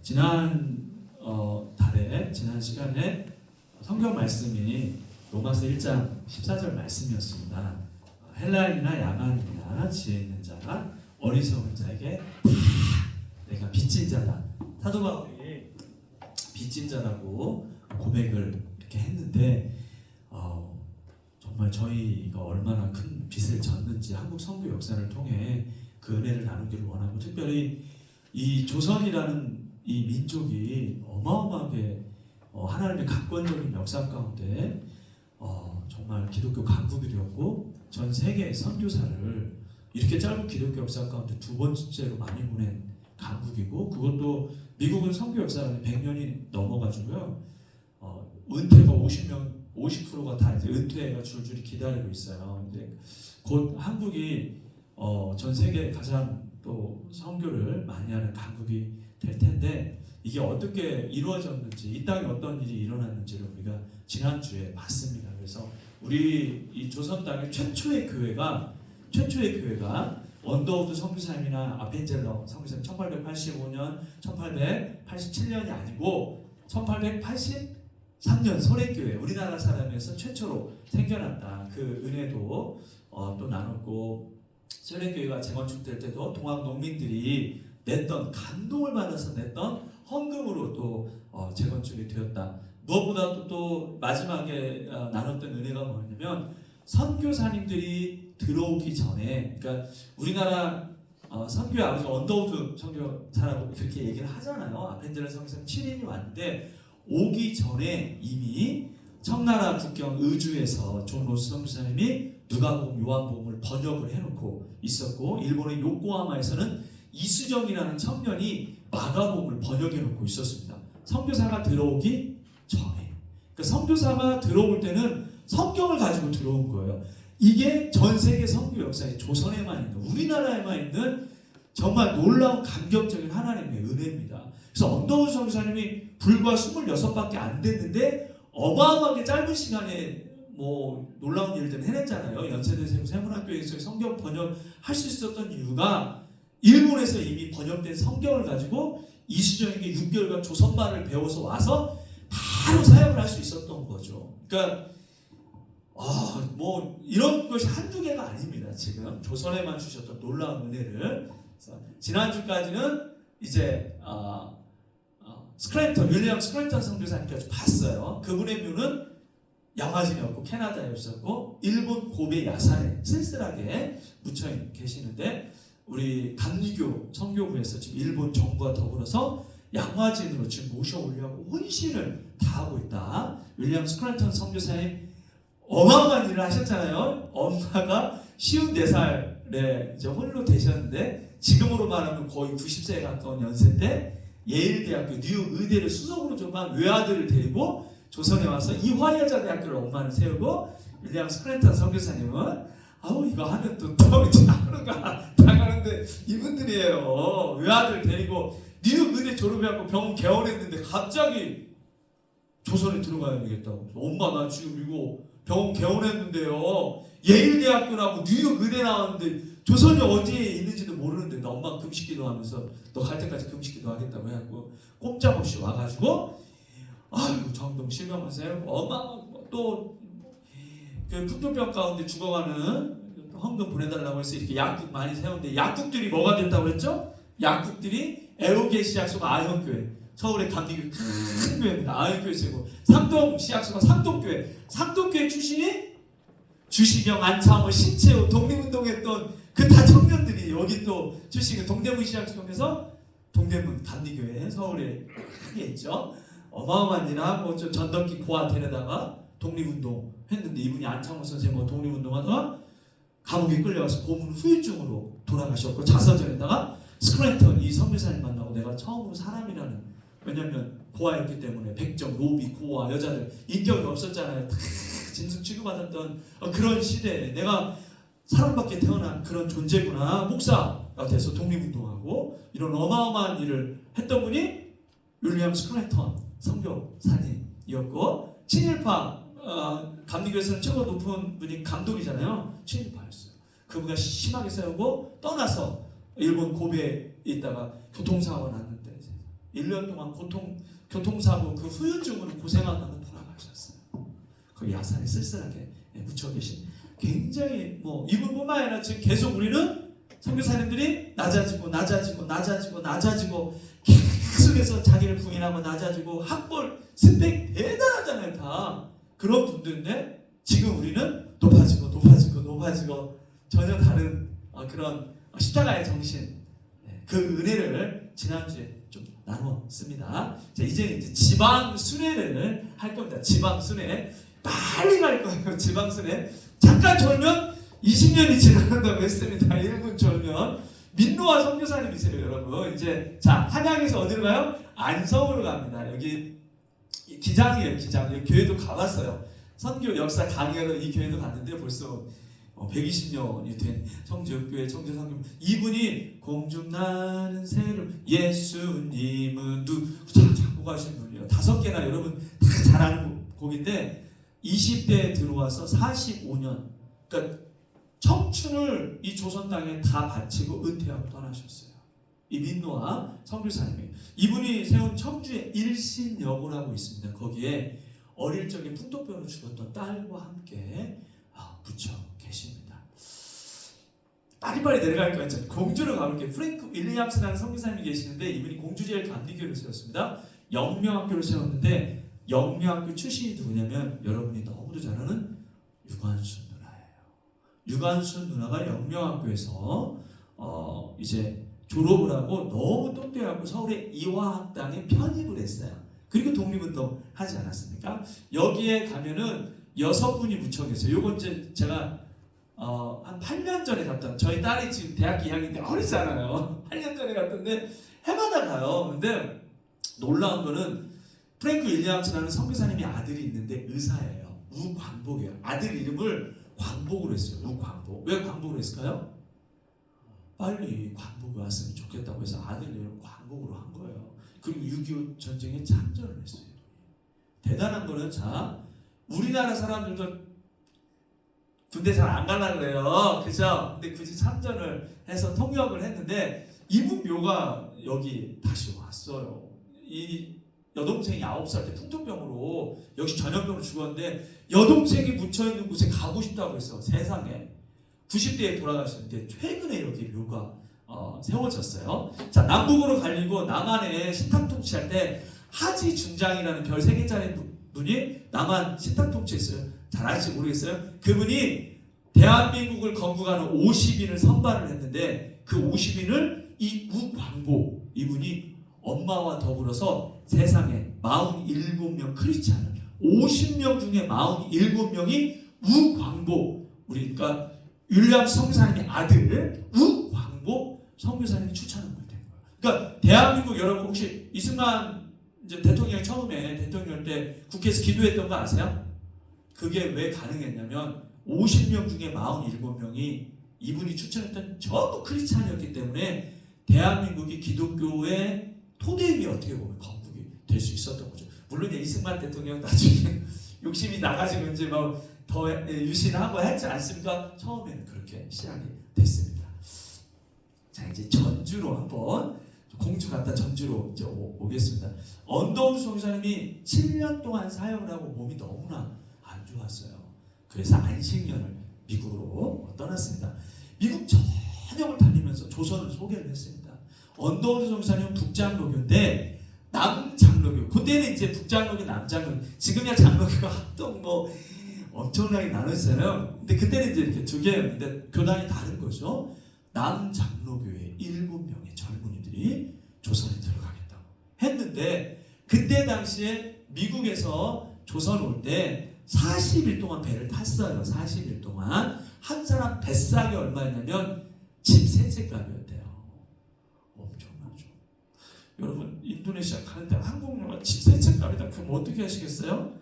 지난 시간에 성경 말씀이 로마서 1장 14절 말씀이었습니다. 헬라인이나 야만이나 지혜 있는 자가 어리석은 자에게 다 내가 빚진 자다. 사도 바울이 빚진 자라고 고백을 이렇게 했는데 정말 저희가 얼마나 큰 빚을 졌는지 한국 선교 역사를 통해 그 은혜를 나누기를 원하고, 특별히 이 조선이라는 이 민족이 어마어마하게 하나님의 강권적인 역사 가운데 정말 기독교 강국이 되었고, 전 세계 선교사를 이렇게 짧은 기독교 역사 가운데 두 번째로 많이 보낸 강국이고, 그것도 미국은 선교 역사가 100년이 넘어가지고요, 은퇴가 50%가 다 이제 은퇴가 줄줄이 기다리고 있어요. 이제 곧 한국이 전 세계 가장 또 선교를 많이 하는 강국이 될 텐데, 이게 어떻게 이루어졌는지, 이 땅에 어떤 일이 일어났는지를 우리가 지난주에 봤습니다. 그래서 우리 이 조선 땅의 최초의 교회가 언더우드 선교사님이나 아펜젤러 선교사님 1885년, 1887년이 아니고 1883년 소래교회, 우리나라 사람에서 최초로 생겨났다. 그 은혜도 또 나눴고, 소래교회가 재건축될 때도 동학 농민들이 냈던, 감동을 받아서 냈던 헌금으로 또 재건축이 되었다. 무엇보다 또 마지막에 나눴던 은혜가 뭐냐면, 선교사님들이 들어오기 전에, 그러니까 우리나라 선교의 아버지 언더우드 선교사라고 그렇게 얘기를 하잖아요. 아펜젤러 선교사님 7인이 왔는데, 오기 전에 이미 청나라 국경 의주에서 존 로스 선교사님이 누가복음, 요한복음을 번역을 해놓고 있었고, 일본의 요코하마에서는 이수정이라는 청년이 마가복음을 번역해놓고 있었습니다. 선교사가 들어오기 전에. 그러니까 선교사가 들어올 때는 성경을 가지고 들어온 거예요. 이게 전 세계 선교 역사에 조선에만 있는, 우리나라에만 있는 정말 놀라운 감격적인 하나님의 은혜입니다. 그래서 언더우드 선교사님이 불과 26밖에 안 됐는데 어마어마하게 짧은 시간에 놀라운 일들을 해냈잖아요. 연세대 세문학교에서 성경 번역할 수 있었던 이유가, 일본에서 이미 번역된 성경을 가지고 이수정에게 6개월간 조선말을 배워서 와서 바로 사역을 할 수 있었던 거죠. 그러니까 이런 것이 한두 개가 아닙니다. 지금 조선에만 주셨던 놀라운 은혜를. 지난주까지는 이제 윌리엄 스크랜턴 선교사님까지 봤어요. 그분의 묘는 양화진이었고 캐나다였었고, 일본 고베 야산에 쓸쓸하게 묻혀 계시는데, 우리 감리교 선교부에서 지금 일본 정부와 더불어서 양화진으로 지금 모셔 올려고 혼신을 다하고 있다. 윌리엄 스크랜턴 선교사님 어마어마한 일을 하셨잖아요. 엄마가 54살에 이제 홀로 되셨는데, 지금으로 말하면 거의 90세에 가까운 연세인데, 예일대학교 뉴욕 의대를 수석으로 좀한 외아들을 데리고 조선에 와서 이화여자대학교를 엄마는 세우고, 윌리엄 스크랜턴 선교사님은 이거 하면 또 나가는데 이분들이에요. 외아들 데리고 뉴욕 의대 졸업해갖고 병원 개원했는데 갑자기 조선에 들어가야 되겠다고. 엄마 나 지금 이거 병원 개원했는데요, 예일대학교 나오고 뉴욕 의대 나왔는데 조선이 어디에 있는지도 모르는데, 나 엄마 금식기도 하면서 너 갈 때까지 금식기도 하겠다고 해갖고 꼼짝없이 와가지고, 정동 실감하세요. 또 그 풍토병 가운데 죽어가는 헌금 보내달라고 해서 이렇게 약국 많이 세웠는데, 약국들이 뭐가 됐다고 그랬죠? 약국들이 에오게 시약소가 아현교회, 서울의 감리교 큰 교회입니다. 아현교회 세고, 상동 시약소가 상동교회 출신이 주시경, 안창호, 신채호, 독립운동했던 그 다 청년들이 여기 또 출신이 동대문 시약소에서 동대문 감리교회 서울에 크게 있죠. 어마어마한 일 하고, 전덕기 고아 데려다가 독립운동 했는데, 이분이 안창호 선생님 독립운동하다가 감옥에 끌려가서 고문 후유증으로 돌아가셨고, 자서전에다가 스크랜턴 이 선교사님 만나고 내가 처음으로 사람이라는, 왜냐면 고아였기 때문에 백정, 노비, 고아, 여자들 인격이 없었잖아요. 다 짐승 취급받았던 그런 시대에 내가 사람밖에 태어난 그런 존재구나, 목사가 돼서 독립운동하고 이런 어마어마한 일을 했던 분이 윌리엄 스크랜턴 선교사님이었고, 친일파 감리교에서는 최고 높은 분이 감독이잖아요. 친일파였어요. 그분가 심하게 싸우고 떠나서 일본 고베에 있다가 교통사고가 났는데, 1년 동안 교통사고 그 후유증으로 고생하다가 돌아가셨어요. 그 야산에 쓸쓸하게 묻혀 계신 굉장히 이분뿐만 아니라 지금 계속 우리는 선교사님들이 낮아지고 계속해서 자기를 부인하고 낮아지고 학벌 스펙 대단하잖아요. 다 그런 분들인데 지금 우리는 높아지고 전혀 다른 그런 십자가의 정신, 그 은혜를 지난주에 좀 나누었습니다. 자, 이제 지방 순회를 할 겁니다. 지방 순회 빨리 갈 거예요. 지방 순회 잠깐 졸면 20년이 지나간다고 했습니다. 1분 졸면 민노아 선교사님이세요, 여러분. 이제 자, 한양에서 어디로 가요? 안성으로 갑니다. 여기 기장이에요, 기장. 여기 교회도 가봤어요. 선교 역사 강의하러 이 교회도 갔는데 벌써 120년이 된 청주교회 청주선교, 이분이 공중나는 새를 예수님은 작곡하신 분이에요. 5개나 여러분 다 잘 아는 곡인데 20대에 들어와서 45년, 그러니까 청춘을 이 조선 땅에 다 바치고 은퇴하고 떠나셨어요. 이 민노아 선교사님이, 이분이 세운 청주의 일신여고라고 있습니다. 거기에 어릴 적에 풍토병으로 죽었던 딸과 함께 묻혀 계십니다. 빨리빨리 내려갈 거예요. 공주로 가볼게요. 프랭크 윌리엄스라는 선교사님이 계시는데 이분이 공주제일 감리교를 세웠습니다. 영명학교를 세웠는데 영명학교 출신이 누구냐면 여러분이 너무도 잘 아는 유관순 누나예요. 유관순 누나가 영명학교에서 이제 졸업을 하고 너무 똑똑해갖고 서울의 이화학당에 편입을 했어요. 그리고 독립운동 하지 않았습니까? 여기에 가면은 6분이 묻혀 계세요. 요건 이제 제가 한 8년 전에 갔던, 저희 딸이 지금 대학 2학년인데 어리잖아요. 8년 전에 갔던데 해마다 가요. 근데 놀라운 거는 프랭크 윌리엄스라는 선교사님이 아들이 있는데 의사예요. 우광복이에요. 아들 이름을 광복으로 했어요. 우광복. 왜 광복으로 했을까요? 빨리 광복이 왔으면 좋겠다고 해서 아들 이름을 광복으로 한 거예요. 그리고 6.25 전쟁에 참전을 했어요. 대단한 거는, 자, 우리나라 사람들도 군대 잘 안 가려고 그래요. 그죠? 근데 굳이 참전을 해서 통역을 했는데 이분 묘가 여기 다시 왔어요. 이 여동생이 9살 때 풍토병으로 역시 전염병으로 죽었는데 여동생이 묻혀있는 곳에 가고 싶다고 했어. 세상에. 90대에 돌아가셨는데 최근에 여기 묘가 세워졌어요. 자, 남북으로 갈리고 남한에 신탁 통치할 때 하지 중장이라는 별 3개짜리 분이 남한 신탁 통치했어요. 잘 아실지 모르겠어요. 그분이 대한민국을 건국하는 50인을 선발을 했는데 그 50인을 이 우광복, 이분이 엄마와 더불어서 세상에 47명 크리스찬을, 50명 중에 47명이 우광복, 우리가 윌리엄 선교사님의 아들 우광복 선교사님이 추천한 거예요. 그러니까 대한민국, 여러분 혹시 이승만 이제 대통령 처음에 대통령 때 국회에서 기도했던 거 아세요? 그게 왜 가능했냐면 50명 중에 47명이 이분이 추천했던 전부 크리스찬이었기 때문에 대한민국이 기독교의 토대 위에 어떻게 보면 건국이 될 수 있었던 거죠. 물론 이승만 대통령 나중에 욕심이 나가지고 이제 더 유신하고 했지 않습니까? 처음에는 그렇게 시작이 됐습니다. 자, 이제 전주로 한번, 공주 갔다 전주로 이제 오겠습니다. 언더우드 선교사님이 7년 동안 사역을 하고 몸이 너무나 안 좋았어요. 그래서 안식년을 미국으로 떠났습니다. 미국 전역을 다니면서 조선을 소개를 했습니다. 언더우드 선교사님은 북장로교인데 남장로교, 그때는 이제 북장로교, 남장로교, 지금이야 장로교가 합동 엄청나게 나눴어요. 근데 그때는 이제 이렇게 2개였는데 교단이 다른 거죠. 남장로교회 7명의 젊은이들이 조선에 들어가겠다고 했는데, 그때 당시에 미국에서 조선 올 때 40일 동안 배를 탔어요. 40일 동안 한 사람 뱃삭이 얼마였냐면 집 3채값이었대요. 엄청나죠. 여러분, 인도네시아 가는데 항공료가 집 3채값이다. 그럼 어떻게 하시겠어요?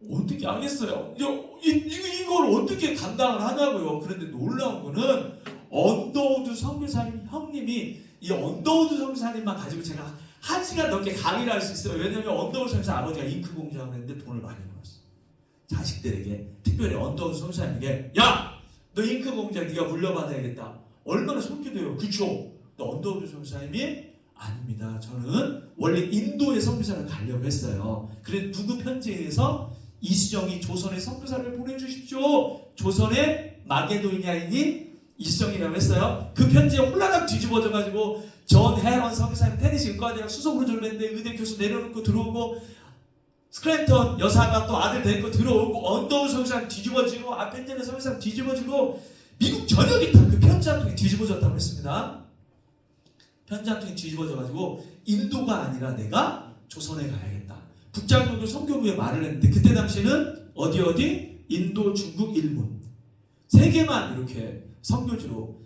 어떻게 하겠어요? 이걸 어떻게 감당을 하냐고요. 그런데 놀라운 거는 언더우드 선교사님 형님이, 이 언더우드 선교사님만 가지고 제가 1시간 넘게 강의를 할 수 있어요. 왜냐면 언더우드 선교사 아버지가 잉크 공장을 했는데 돈을 많이 벌었어요. 자식들에게, 특별히 언더우드 선교사님에게, 야! 너 잉크 공장 네가 물려받아야겠다. 얼마나 손기돼요. 그쵸? 언더우드 선교사님이 아닙니다. 저는 원래 인도에 선교사를 가려고 했어요. 그래 누구 편지에 의해서 이수정이 조선에 선교사를 보내주십시오. 조선의 마게도니아인이 이수정이라고 했어요. 그 편지에 홀라당 뒤집어져가지고 존 헤런 선교사님 테니시 의과대학 수석으로 졸업했는데 의대 교수 내려놓고 들어오고 스크랜턴 여사가 또 아들 데리고 들어오고 언더우 선교사님 뒤집어지고 아펜젤레 선교사님 뒤집어지고 미국 전역이 다 그 편지 한 통이 뒤집어졌다고 했습니다. 편지 한 통이 뒤집어져가지고 인도가 아니라 내가 조선에 가야겠다. 북장로교 선교부에 말을 했는데 그때 당시에는 어디 인도, 중국, 일본 세 개만 이렇게 선교지로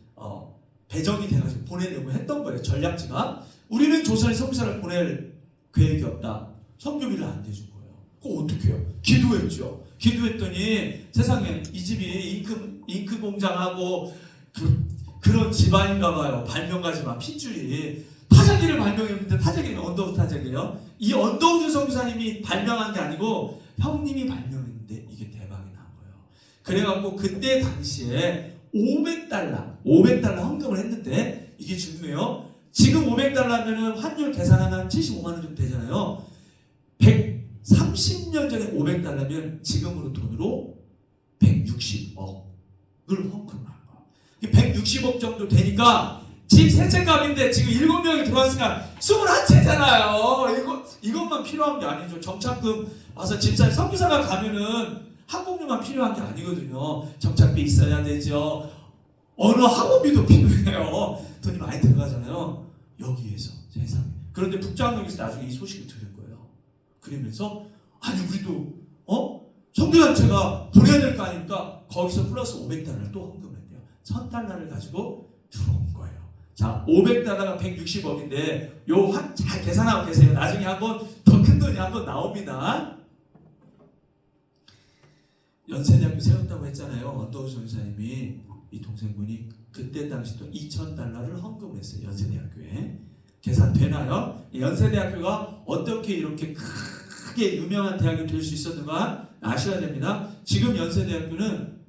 배정이 돼가지고 보내려고 했던 거예요. 전략지가. 우리는 조선에 선교사를 보낼 계획이 없다. 선교비를 안 대준 거예요. 그거 어떻게 해요? 기도했죠. 기도했더니 세상에 이 집이 잉크 공장하고 그런 집안인가 봐요. 발명가지만 핏줄이 타자기를 발명했는데 타자기는 언더우드 타자기예요. 이 언더우드 선교사님이 발명한 게 아니고 형님이 발명했는데 이게 대박이 난 거예요. 그래갖고 그때 당시에 $500 헌금을 했는데 이게 중요해요. 지금 $500면은 환율 계산하면 75만 원 정도 되잖아요. 130년 전에 $500면 지금으로 돈으로 160억을 헌금을 한 거야. 160억 정도 되니까 집 3채 값인데 지금 7명이 들어왔으니까 21채잖아요. 이것만 필요한 게 아니죠. 정착금 와서 집사님 선교사가 가면은 항공료만 필요한 게 아니거든요. 정착비 있어야 되죠. 언어 학원비도 필요해요. 돈이 많이 들어가잖아요. 여기에서 세상에. 그런데 북장로에서 나중에 이 소식을 들은 거예요. 그러면서 아니 우리도 선교단체가 보내야 될 거 아닙니까? 거기서 플러스 $500를 또 헌금을 했대요. $1000를 가지고 들어온 거예요. 자, $500가 160억인데 요 잘 계산하고 계세요. 나중에 한번 더 큰 돈이 한번 나옵니다. 연세대학교 세웠다고 했잖아요. 언더우 선생님이 이 동생분이 그때 당시 또 $2000를 헌금을 했어요. 연세대학교에. 계산 되나요? 연세대학교가 어떻게 이렇게 크게 유명한 대학이 될 수 있었는가 아셔야 됩니다. 지금 연세대학교는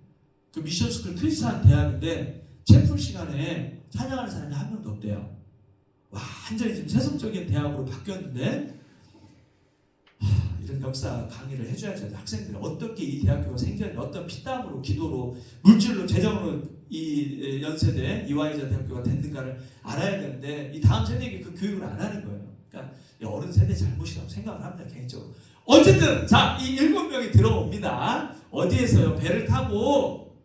그 미션스쿨 크리스찬 대학인데 채플 시간에 찬양하는 사람이 한 명도 없대요. 완전히 지금 세속적인 대학으로 바뀌었는데 이런 역사 강의를 해줘야죠. 학생들이 어떻게 이 대학교가 생겼는지 어떤 피땀으로 기도로 물질로 재정으로 이 연세대 이화여자 대학교가 됐는가를 알아야 되는데 이 다음 세대에게 그 교육을 안 하는 거예요. 그러니까 어른 세대 잘못이라고 생각을 합니다. 개인적으로. 어쨌든 자, 이 7명이 들어옵니다. 어디에서요? 배를 타고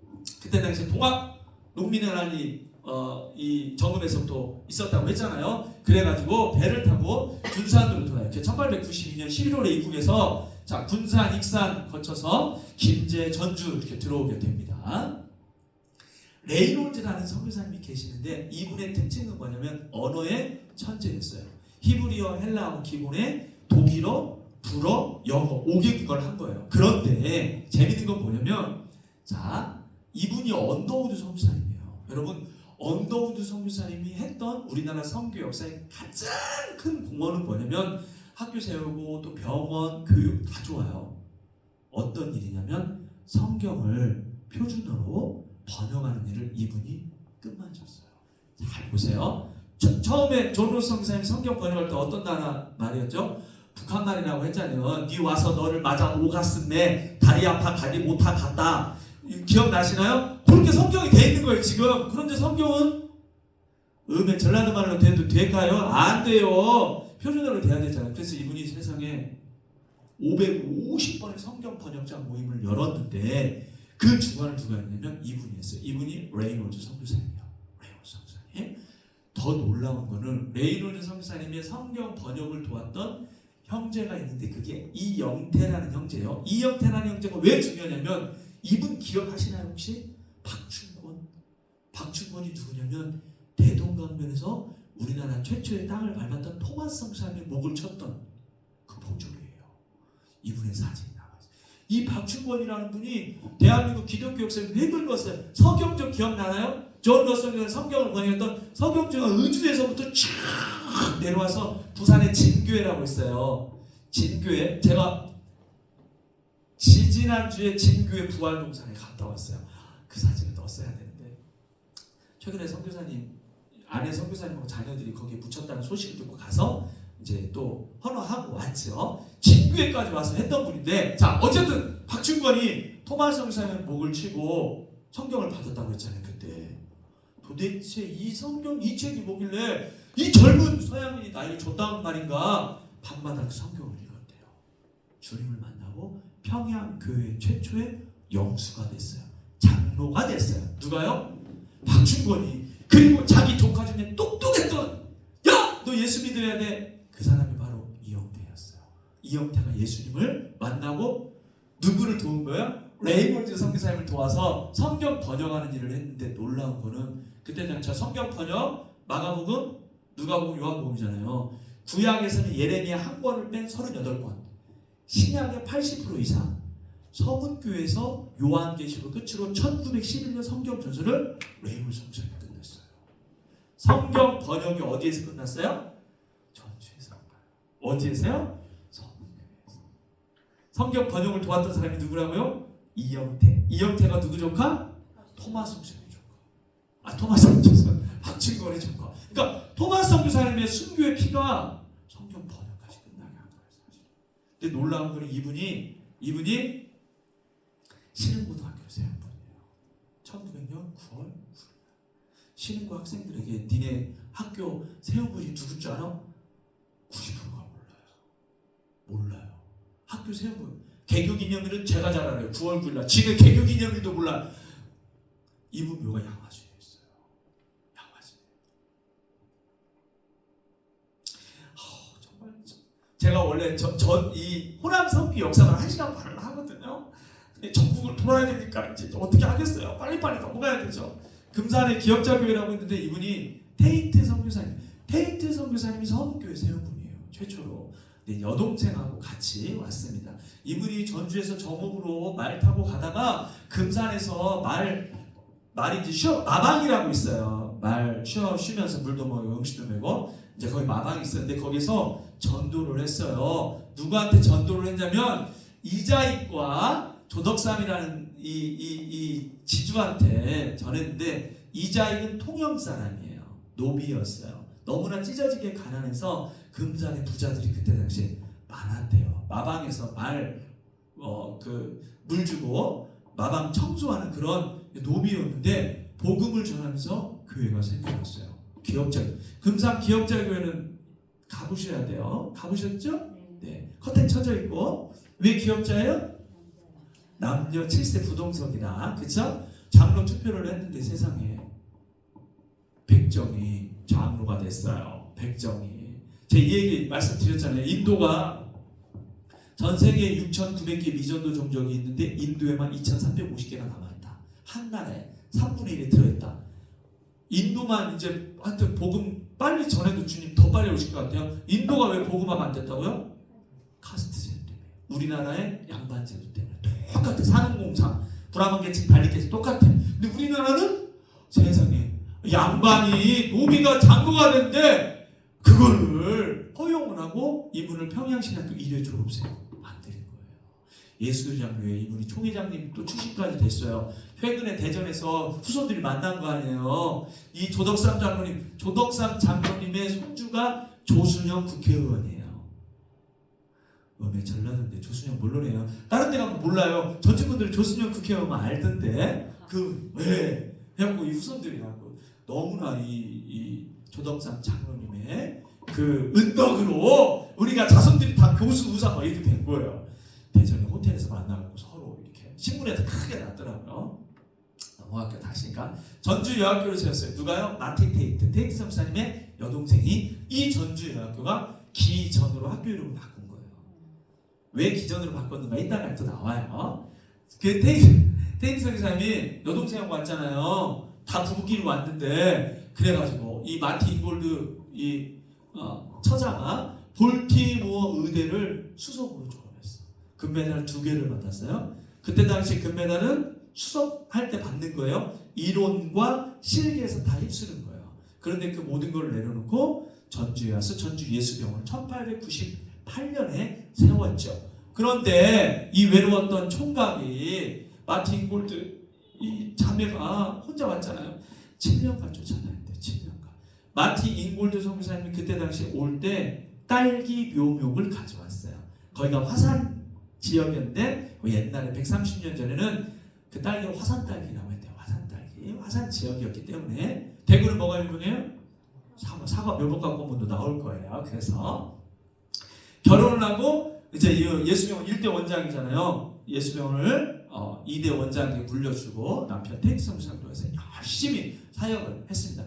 그때 당시 동학 농민회란이 이 정읍에서부터 있었다고 했잖아요. 그래가지고 배를 타고 군산으로 돌아요. 1892년 11월에 입국해서 자 군산, 익산 거쳐서 김제, 전주 이렇게 들어오게 됩니다. 레이놀즈라는 선교사님이 계시는데 이분의 특징은 뭐냐면 언어의 천재였어요. 히브리어, 헬라어 기본에 독일어, 불어, 영어 5개국어를 한 거예요. 그런데 재밌는 건 뭐냐면 자 이분이 언더우드 선교사님이에요. 여러분 언더우드 선교사님이 했던 우리나라 선교 역사의 가장 큰 공헌은 뭐냐면 학교 세우고 또 병원, 교육 다 좋아요. 어떤 일이냐면 성경을 표준어로 번역하는 일을 이분이 끝마쳤어요. 잘 보세요. 처음에 존 로스 선교사님 성경 번역할 때 어떤 나라 말이었죠? 북한 말이라고 했잖아요. 니 와서 너를 맞아 오갔음에 다리 아파 가리 못하 갔다. 기억나시나요? 그렇게 성경이 돼 있는 거예요 지금. 그런데 성경은 전라도 말로 돼도 될까요? 안 돼요. 표준어로 돼야 되잖아요. 그래서 이분이 세상에 550번의 성경 번역자 모임을 열었는데 그 주관을 누가 했냐면 이분이 했어요. 이분이 레이놀즈 선교사님이에요. 레이놀즈 선교사님. 더 놀라운 거는 레이놀즈 선교사님의 성경 번역을 도왔던 형제가 있는데 그게 이영태라는 형제예요. 이영태라는 형제가 왜 중요하냐면 이분 기억하시나요 혹시? 박충권이 누구냐면 대동강변에서 우리나라 최초의 땅을 밟았던 토마스 선교사님의 목을 쳤던 그 보조개예요. 이분의 사진이 나와있어요. 이 박충권이라는 분이 대한민국 기독교 역사에 획을 그었어요. 서경적 기억나나요? 존 러셀이 성경을 번역했던 서경적은 의주에서부터 쫙 내려와서 부산의 진교회라고 있어요. 진교회. 제가 지지난주에 진교회 부활동산에 갔다 왔어요. 그 사진을 넣었어야 되는데 최근에 선교사님 아내 선교사님하고 자녀들이 거기에 묻혔다는 소식을 듣고 가서 이제 또 헌화하고 왔죠. 진교회까지 와서 했던 분인데, 자 어쨌든 박충권이 토마스 선교사님 목을 치고 성경을 받았다고 했잖아요. 그때 도대체 이 성경 이 책이 뭐길래 이 젊은 서양인이 나이를 줬다는 말인가. 밤마다 그 성경을 읽었대요. 주님을 만나고 평양교회 최초의 영수가 됐어요. 장로가 됐어요. 누가요? 박충권이. 그리고 자기 조카 중에 똑똑했던, 야! 너 예수 믿어야 돼. 그 사람이 바로 이영태였어요. 이영태가 예수님을 만나고 누구를 도운 거야? 레이몰드 선교사님을 도와서 성경 번역하는 일을 했는데, 놀라운 거는 그때 당시 성경 번역 마가복음, 누가복음, 요한복음이잖아요. 구약에서는 예레미야 한 권을 뺀 38권, 신약의 80% 이상, 서문교에서 요한계시록 끝으로 1911년 성경 전설을 레이몰드 선교사님이 끝냈어요. 성경 번역이 어디에서 끝났어요? 전주에서. 어디에서요? 서문교에서. 성경 번역을 도왔던 사람이 누구라고요? 이영태. 이영태가 누구 조카? 토마스 선교사님 조카. 토마스 선교사, 박충권의 조카. 그러니까 토마스 선교사님의 순교의 피가 성경 번역까지 끝나게 한 거예요, 사실. 근데 놀라운 건 이분이 신흥고등학교를 세운 분이에요. 1900년 9월 9일. 신흥고 학생들에게 니네 학교 세운 분이 누굴 줄 알아? 90%가 몰라요. 학교 세운 분. 개교기념일은 제가 잘 알아요. 9월 9일 날. 지금 개교기념일도 몰라요. 이분 묘가 양화주에 있어요. 양화주. 정말 제가 원래 이 호남 성교 역사를 1시간 반을 하거든요. 근데 전국을 돌아야 되니까 이제 어떻게 하겠어요. 빨리빨리 넘어가야 되죠. 금산에 기억자교회라고 있는데 이분이 테이트 선교사님. 테이트 선교사님이 서문교회 세운 분이에요. 최초로. 네, 여동생하고 같이 왔습니다. 이분이 전주에서 정읍으로 말 타고 가다가 금산에서 말이 이제 마방이라고 있어요. 말 쉬면서 물도 먹고 음식도 먹고 이제 거기 마방이 있었는데 거기서 전도를 했어요. 누구한테 전도를 했냐면 이자익과 조덕삼이라는 이 지주한테 전했는데, 이자익은 통영 사람이에요. 노비였어요. 너무나 찢어지게 가난해서 금산의 부자들이 그때 당시에 많았대요. 마방에서 물 주고 마방 청소하는 그런 노비였는데 복음을 전하면서 교회가 생겨났어요. 기억자, 금산 기억자교회는 가보셔야 돼요. 가보셨죠? 네. 커튼 쳐져 있고. 왜 기억자예요? 남녀 7세 부동석이라, 그쵸? 장로 투표를 했는데 세상에 백정이 장로가 됐어요. 백정이. 제가 이 얘기 말씀드렸잖아요. 인도가 전 세계에 6,900개 미전도 종족이 있는데 인도에만 2,350개가 남아있다. 한 나라에 3분의 1이 들어있다. 인도만 이제 하여튼 복음 빨리 전해도 주님 더 빨리 오실 것 같아요. 인도가 왜 복음화가 안 됐다고요? 카스트제도 때문에. 우리나라의 양반제도 때문에. 똑같아. 산업공상, 브라만 계층, 발리 계층 똑같아. 근데 우리나라는 세상에 양반이 노비가 장로가 됐는데 그거를 허용을 하고 이분을 평양신학교 1회 졸업생 만드는 거예요. 예수장로에 이분이 총회장님 또 출신까지 됐어요. 최근에 대전에서 후손들이 만난 거 아니에요. 이 조덕삼 장로님의 손주가 조순영 국회의원이에요. 전라도인데 조순영 모르네요. 다른 데 가면 몰라요. 전주분들은 조순영 국회의원 알던데. 왜? 해갖고 이 후손들이라고 너무나 이 조덕삼 장로님의 그 은덕으로 우리가 자손들이 다 교수 우사 막 이렇게 된 거예요. 대전에 호텔에서 만나고 서로 이렇게 신문에서 크게 났더라고요. 넘어갈게요. 다시니까 전주 여학교를 세웠어요. 누가요? 마틴 테이트 선교사님의 여동생이 이 전주 여학교가 기전으로 학교 이름을 바꾼 거예요. 왜 기전으로 바꿨는가 이따가 또 나와요. 그 테이트 선교사님이 여동생하고 왔잖아요. 다 부부끼리 왔는데 그래가지고 이 마틴 인골드 처자가 볼티모어 의대를 수석으로 졸업했어. 금메달 2개를 받았어요. 그때 당시 금메달은 수석할 때 받는 거예요. 이론과 실기에서 다 휩쓰는 거예요. 그런데 그 모든 걸 내려놓고 전주에 와서 전주 예수병원을 1898년에 세웠죠. 그런데 이 외로웠던 총각이 마틴 골드 이 자매가 혼자 왔잖아요. 7년간 쫓아다녔대요. 7년간. 마티 잉골드 선교사님이 그때 당시 올 때 딸기 묘목을 가져왔어요. 거기가 화산 지역이었는데 옛날에 130년 전에는 그 딸기를 화산 딸기라고 했대요. 화산 딸기, 화산 지역이었기 때문에 대구는 뭐가 유명해요? 사과 묘목 갖고 오면 나올 거예요. 그래서 결혼을 하고 이제 예수병원 1대 원장이잖아요. 예수병원을 2대 원장에게 물려주고 남편 테이트 선교사님도 해서 열심히 사역을 했습니다.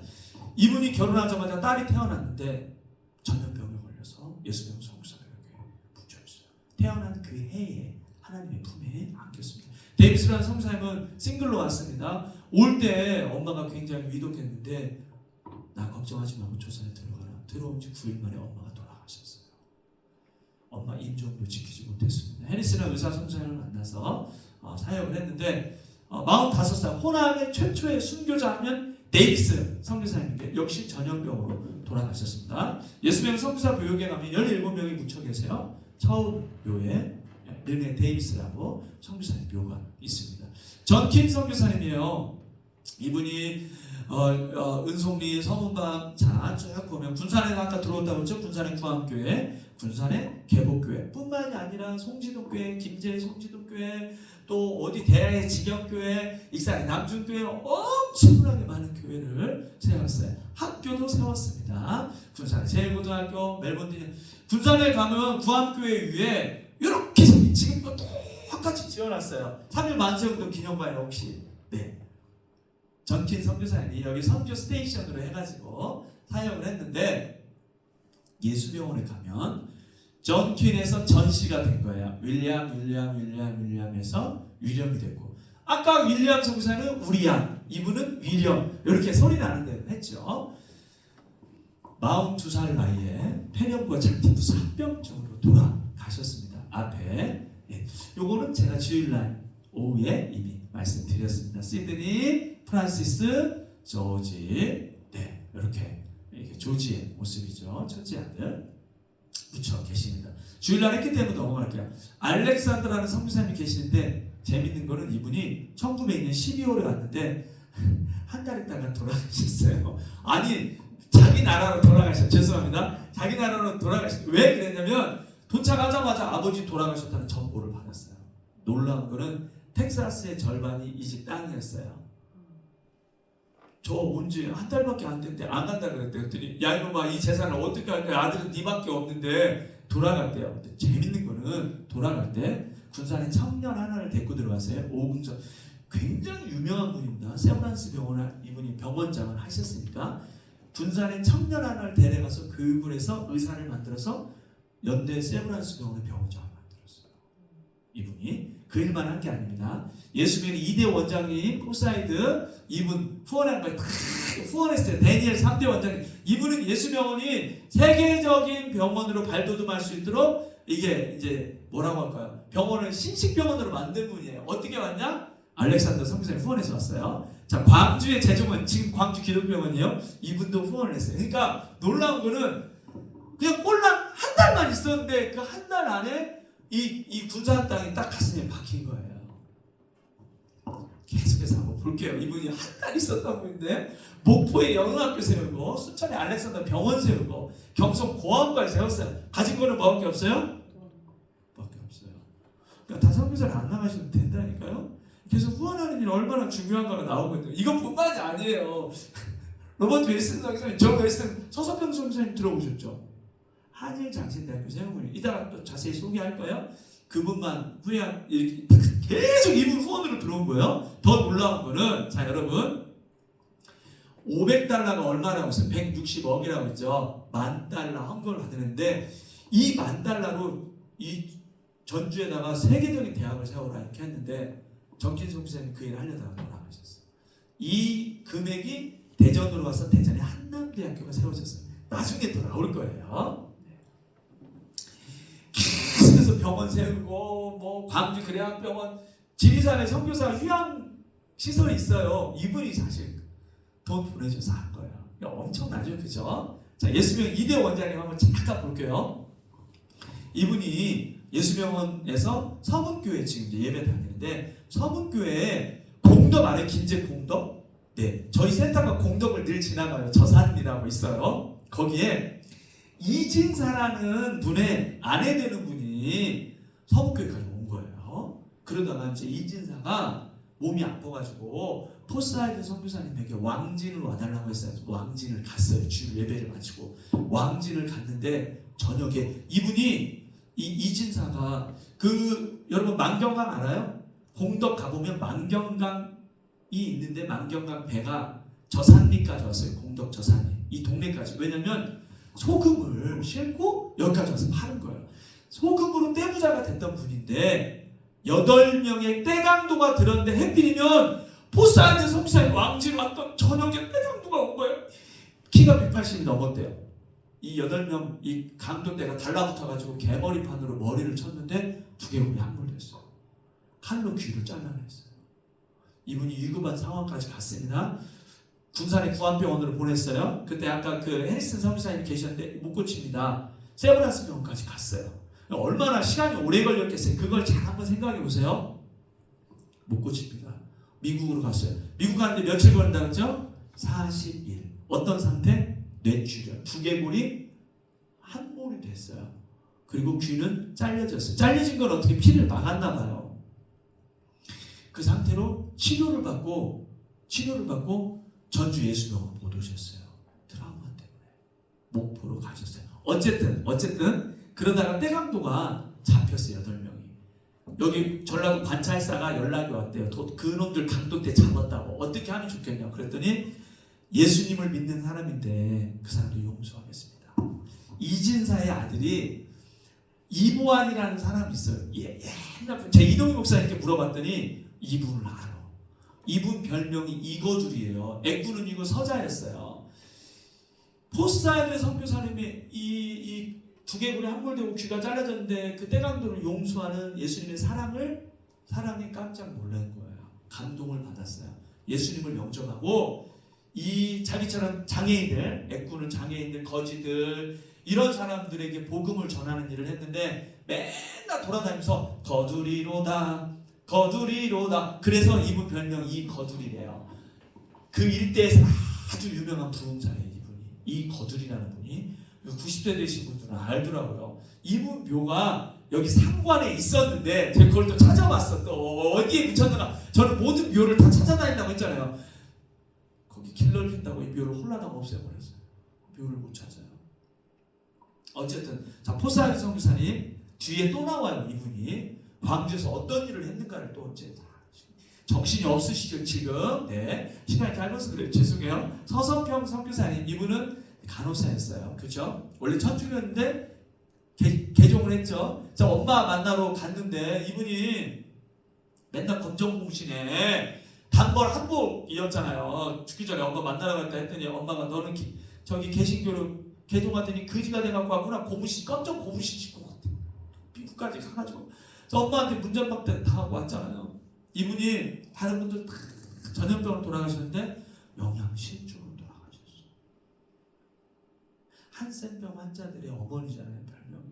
이분이 결혼하자마자 딸이 태어났는데 전염병에 걸려서 예수병원 선교사님에게 묻혀있어요. 태어난 그 해에 하나님의 품에 안겼습니다. 데이비스라는 선교사님은 싱글로 왔습니다. 올 때 엄마가 굉장히 위독했는데 나 걱정하지 말고 조선에 들어가라. 들어온 지 9일 만에 엄마가 돌아가셨어요. 엄마 임종도 지키지 못했습니다. 해리스는 의사 선생님을 만나서 사역을 했는데 45살 호남의 최초의 순교자 하면 데이비스 선교사님께 역시 전염병으로 돌아가셨습니다. 예수병 선교사 묘역에 가면 17명이 묻혀 계세요. 처음 묘에 르네 데이비스라고 선교사님 묘가 있습니다. 전킨 선교사님이에요. 이분이 은송리 서문방 쭉 보면 군산에 아까 들어왔다고 했죠. 군산의 구암교회, 군산의 개복교회 뿐만이 아니라 송지도교회, 김제 송지도교회, 또 어디 대하의 직역교회, 익산의 남중교회 엄청나게 많은 교회를 세웠어요. 학교도 세웠습니다. 군산의 제일고등학교, 멜번디 군산에 가면 구암교회 위에 이렇게 지금도 똑같이 지어놨어요. 3일 만세운동 기념관에 혹시 전킨 선교사님이 여기 선교 스테이션으로 해가지고 사역을 했는데 예수병원에 가면 전킨에서 전시가 된 거예요. 윌리엄에서 위령이 됐고 아까 윌리엄 선교사는 우리야, 이분은 위령 이렇게 소리 나는 대로 했죠. 42살 나이에 폐렴과 장티푸 합병증으로 돌아가셨습니다. 앞에 요거는 제가 주일날 오후에 이미 말씀드렸습니다. 시드니, 프란시스, 조지, 이렇게 조지의 모습이죠. 첫째 아들 묻혀 계십니다. 주일날 했기 때문에 넘어갈게요. 알렉산드라는 선교사님이 계시는데 재밌는 거는 이분이 1902년 12월에 왔는데 한 달 있다가 돌아가셨어요. 아니 자기 나라로 돌아가셨어요. 죄송합니다. 자기 나라로 돌아가셨어요. 왜 그랬냐면 도착하자마자 아버지 돌아가셨다는 정보를 받았어요. 놀라운 거는 텍사스의 절반이 이 집 땅이었어요. 저 온 지 한 달밖에 안 됐는데 안 간다 그랬더니 야 이놈아 이 재산을 어떻게 할 거야. 아들은 니밖에 없는데 돌아갔대요. 근데 재밌는 거는 돌아갈 때 군산에 청년 하나를 데리고 들어왔어요. 오금전 굉장히 유명한 분입니다. 세브란스 병원을 이분이 병원장을 하셨으니까 군산에 청년 하나를 데려가서 교육을 해서 의사를 만들어서 연대 세브란스 병원의 병원장을 만들었어요. 이분이 그 일만 한 게 아닙니다. 예수님의 2대 원장님 포사이드 이분 후원한 거예요. 후원했어요. 데니엘 3대 원장님. 이분은 예수병원이 세계적인 병원으로 발돋움할 수 있도록 이게 이제 뭐라고 할까요? 병원을 신식병원으로 만든 분이에요. 어떻게 왔냐? 알렉산더 선교사님 후원해서 왔어요. 자, 광주의 제종원 지금 광주 기독병원이요. 이분도 후원을 했어요. 그러니까 놀라운 거는 그냥 꼴랑 한 달만 있었는데 그 한 달 안에 이 군산 땅이 딱 가슴에 박힌 거예요. 계속해서 한번 볼게요. 이분이 한 달 있었던 분인데 목포에 영흥학교 세우고 순천에 알렉산더 병원 세우고 경성 고아원까지 세웠어요. 가진 거는 뭐밖에 없어요? 뭐밖에 없어요. 그러니까 다선교사를 안 나가셔도 된다니까요. 그래서 후원하는 일이 얼마나 중요한가가 나오고 있는데 이것뿐만이 아니에요. 로버트 윌슨 선생님, 저 윌슨 서서평 선생님 들어오셨죠? 한일 장신대학교 세우고 이따가 또 자세히 소개할까요? 그분만 후원 이렇게 계속 이분 후원으로 들어온 거예요. 더 놀라운 거는 자 여러분 500달러가 얼마라고 했어요? 160억이라고 했죠. $10,000 헌금을 받았는데 이 $10,000로 이 전주에다가 세계적인 대학을 세워라 이렇게 했는데 정진성 선생님 그 일을 하려다가 돌아가셨어요. 이 금액이 대전으로 와서 대전에 한남대학교가 세워졌어요. 나중에 또 나올 거예요. 계속해서 병원 세우고 뭐 광주 그래학병원 지리산에 선교사 휴양 시설이 있어요. 이분이 사실 돈 보내줘서 한 거예요. 엄청나죠, 그죠? 자, 예수병원 2대 원장님 한번 잠깐 볼게요. 이분이 예수병원에서 서문교회 지금 이제 예배 다니는데 서문교회에 공덕 안에 김제 공덕 네, 저희 센터가 공덕을 늘 지나가요. 저산이라고 있어요. 거기에 이진사라는 분의 아내 되는 분이 서북교회까지 온 거예요. 그러다가 이제 이진사가 몸이 아파가지고 포스하이드 선교사님에게 왕진을 와달라고 했어요. 왕진을 갔어요. 주일 예배를 마치고 왕진을 갔는데 저녁에 이분이 이진사가 여러분 만경강 알아요? 공덕 가보면 만경강이 있는데 만경강 배가 저산리까지 왔어요. 공덕 저산리 이 동네까지. 왜냐면 소금을 싣고 여기까지 와서 파는 거예요. 소금으로 떼부자가 됐던 분인데 8명의 떼강도가 들었는데 해필이면 포스하이드 선교사님 왕진 왔던 저녁에 떼강도가 온 거예요. 키가 180이 넘었대요. 이 8명 이 강도대가 달라붙어가지고 개머리판으로 머리를 쳤는데 두개골이 함몰됐어요. 칼로 귀를 잘라냈어요. 이분이 위급한 상황까지 갔습니다. 군산의 구안병원으로 보냈어요. 그때 아까 그 해리슨 선교사님 계셨는데 못 고칩니다. 세브란스 병원까지 갔어요. 얼마나 시간이 오래 걸렸겠어요. 그걸 잘 한번 생각해 보세요. 못 고칩니다. 미국으로 갔어요. 미국 가는데 며칠 걸린다 그랬죠? 40일. 어떤 상태? 뇌출혈. 두개골이 함몰이 됐어요. 그리고 귀는 잘려졌어요. 잘려진 건 어떻게 피를 막았나 봐요. 그 상태로 치료를 받고 전주 예수병원 못 오셨어요. 트라우마 때문에. 목포로 가셨어요. 어쨌든 그러다가 떼강도가 잡혔어요. 8명이. 여기 전라도 관찰사가 연락이 왔대요. 그놈들 강도 때 잡았다고. 어떻게 하면 좋겠냐 그랬더니 예수님을 믿는 사람인데 그 사람도 용서하겠습니다. 이진사의 아들이 이보안이라는 사람이 있어요. 옛날 제 이동희 목사님께 물어봤더니 이분을 알아. 이분 별명이 이거둘이에요. 애꾸는 이거 서자였어요. 포스하이드 선교사님이 이 두개골이 함몰되고 귀가 잘라졌는데 그 떼강도를 용서하는 예수님의 사랑에 깜짝 놀란 거예요. 감동을 받았어요. 예수님을 영접하고 이 자기처럼 장애인들, 애꾸는 장애인들, 거지들 이런 사람들에게 복음을 전하는 일을 했는데 맨날 돌아다니면서 거두리로다. 그래서 이분 별명 이 거두리래요. 그 일대에서 아주 유명한 부흥자예요. 이분이. 이 거두리라는 분이 90대 되신 분들은 알더라고요. 이분 묘가 여기 상관에 있었는데 제가 그걸 또 찾아봤어. 또 어디에 붙였는가. 저는 모든 묘를 다 찾아다닌다고 했잖아요. 거기 길을 핀다고 이 묘를 홀라당 없애버렸어요. 묘를 못 찾아요. 어쨌든 자 포스하이드 선교사님 뒤에 또 나와요. 이분이 광주에서 어떤 일을 했는가를 또 이제 정신이 없으시죠 지금. 네 시간이 짧아서 그래요. 죄송해요. 서석평 선교사님 이분은 간호사였어요. 그렇죠? 원래 천주교였는데 개종을 했죠. 자 엄마 만나러 갔는데 이분이 맨날 검정공신에 단벌 한복이었잖아요. 죽기 전에 엄마 만나러 갔다 했더니 엄마가 너는 저기 개신교로 개종하더니 거지가 돼갖고 왔구나. 깜짝 고무신 신고 피부까지 가가지고 그래서 엄마한테 문전박대 당하고 왔잖아요. 이분이 다른 분들 다 전염병으로 돌아가셨는데 영양실조로 돌아가셨어요. 한센병 환자들의 어머니잖아요. 별명이.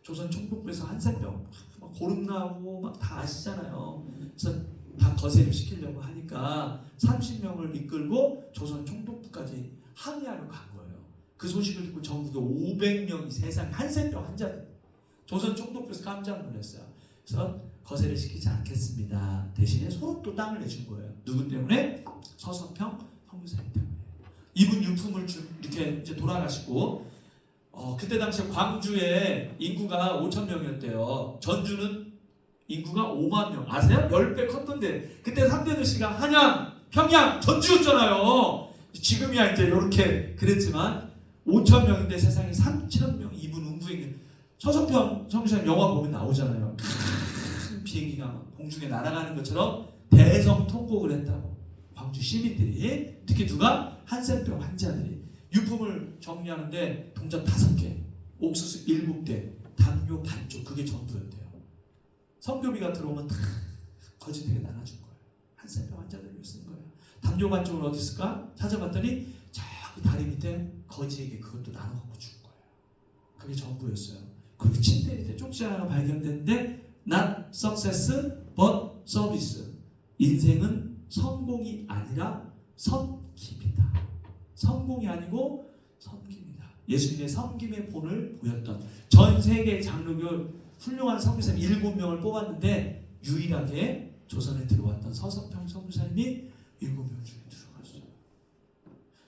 조선 총독부에서 한센병 막 고름 나고 막 다 아시잖아요. 그래서 다 거세를 시키려고 하니까 30명을 이끌고 조선 총독부까지 항의하러 간 거예요. 그 소식을 듣고 전국에 500명이 세상 한센병 환자들. 조선 총독부에서 깜짝 놀랐어요. 그래서 거세를 시키지 않겠습니다. 대신에 서로 또 땅을 내준 거예요. 누구 때문에? 서석평 선교사님 때문에. 이분 유품을 이렇게 이제 돌아가시고 그때 당시에 광주에 인구가 5,000명이었대요. 전주는 인구가 5만 명. 아세요? 10배 컸던데 그때 3대 도시가 한양, 평양, 전주였잖아요. 지금이야 이제 이렇게 그랬지만 5,000명인데 세상에 3,000명. 이분 음부행님 서석평 선교사님 영화 보면 나오잖아요. 큰 비행기가 공중에 날아가는 것처럼 대성통곡을 했다고. 광주 시민들이 특히 누가? 한센병 환자들이 유품을 정리하는데 동전 5개, 옥수수 7대, 담요 반쪽 그게 전부였대요. 성교비가 들어오면 다 거지들에게 나눠준 거예요. 한센병 환자들을 위해 쓴 거예요. 담요 반쪽은 어디 있을까? 찾아봤더니 저기 다리 밑에 거지에게 그것도 나눠갖고 준 거예요. 그게 전부였어요. 그리고 침대 밑에 쪽지 하나가 발견됐는데 not success but service. 인생은 성공이 아니라 섬깁니다. 성공이 아니고 섬깁니다. 예수님의 섬김의 본을 보였던 전 세계 장로교 훌륭한 선교사님 7명을 뽑았는데 유일하게 조선에 들어왔던 서석평 선교사님이 7명 중에 들어갔어요.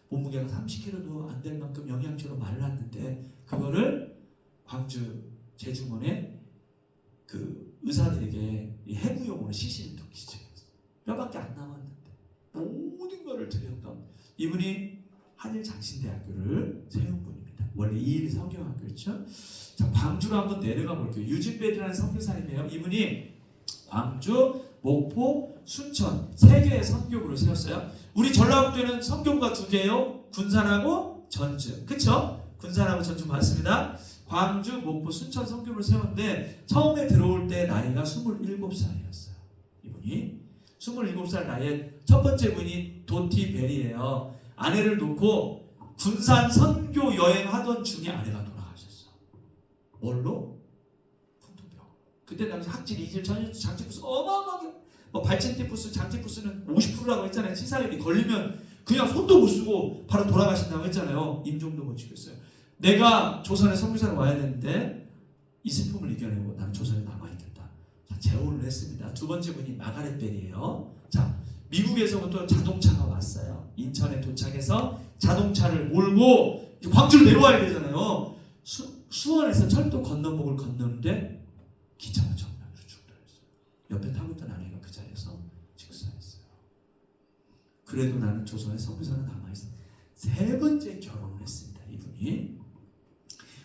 몸무게가 30kg도 안 될 만큼 영양제로 말랐는데 그거를 광주 제주문에 그 의사들에게 해부용으로 시신을 돕기죠. 뼈밖에 안 남았는데 모든 것을 드렸던 이분이 한일장신대학교를 세운 분입니다. 원래 이일 성경학교였죠. 자, 광주로 한번 내려가 볼게요. 유진벨이라는 선교사님이에요. 이분이 광주, 목포, 순천 세 개의 선교부를 세웠어요. 우리 전라북도에는 선교부가 2개예요. 군산하고 전주. 그쵸? 군산하고 전주 맞습니다. 광주, 목포, 순천 선교부를 세웠는데 처음에 들어올 때 나이가 27살이었어요. 이분이 27살 나이에 첫 번째 분이 도티 벨이에요. 아내를 놓고 군산 선교 여행하던 중에 아내가 돌아가셨어. 뭘로? 풍토병. 그때 당시 학질, 이질, 전염수, 장티푸스 어마어마하게 뭐 발첸티푸스, 장티푸스는 50%라고 했잖아요. 치사율이 걸리면 그냥 손도 못 쓰고 바로 돌아가신다고 했잖아요. 임종도 못 지켰어요. 내가 조선에 선교사로 와야 되는데 이 슬픔을 이겨내고 나는 조선에 남아있겠다. 자, 재혼을 했습니다. 두 번째 분이 마가렛 벨이에요. 자, 미국에서부터 자동차가 왔어요. 인천에 도착해서 자동차를 몰고 광주로 내려와야 되잖아요. 수원에서 철도 건너목을 건너는데 기차가 정면으로 충돌했어요. 옆에 타고 있던 아내가 그 자리에서 직사했어요. 그래도 나는 조선에 선교사로 남아있어요. 세 번째 결혼을 했습니다. 이분이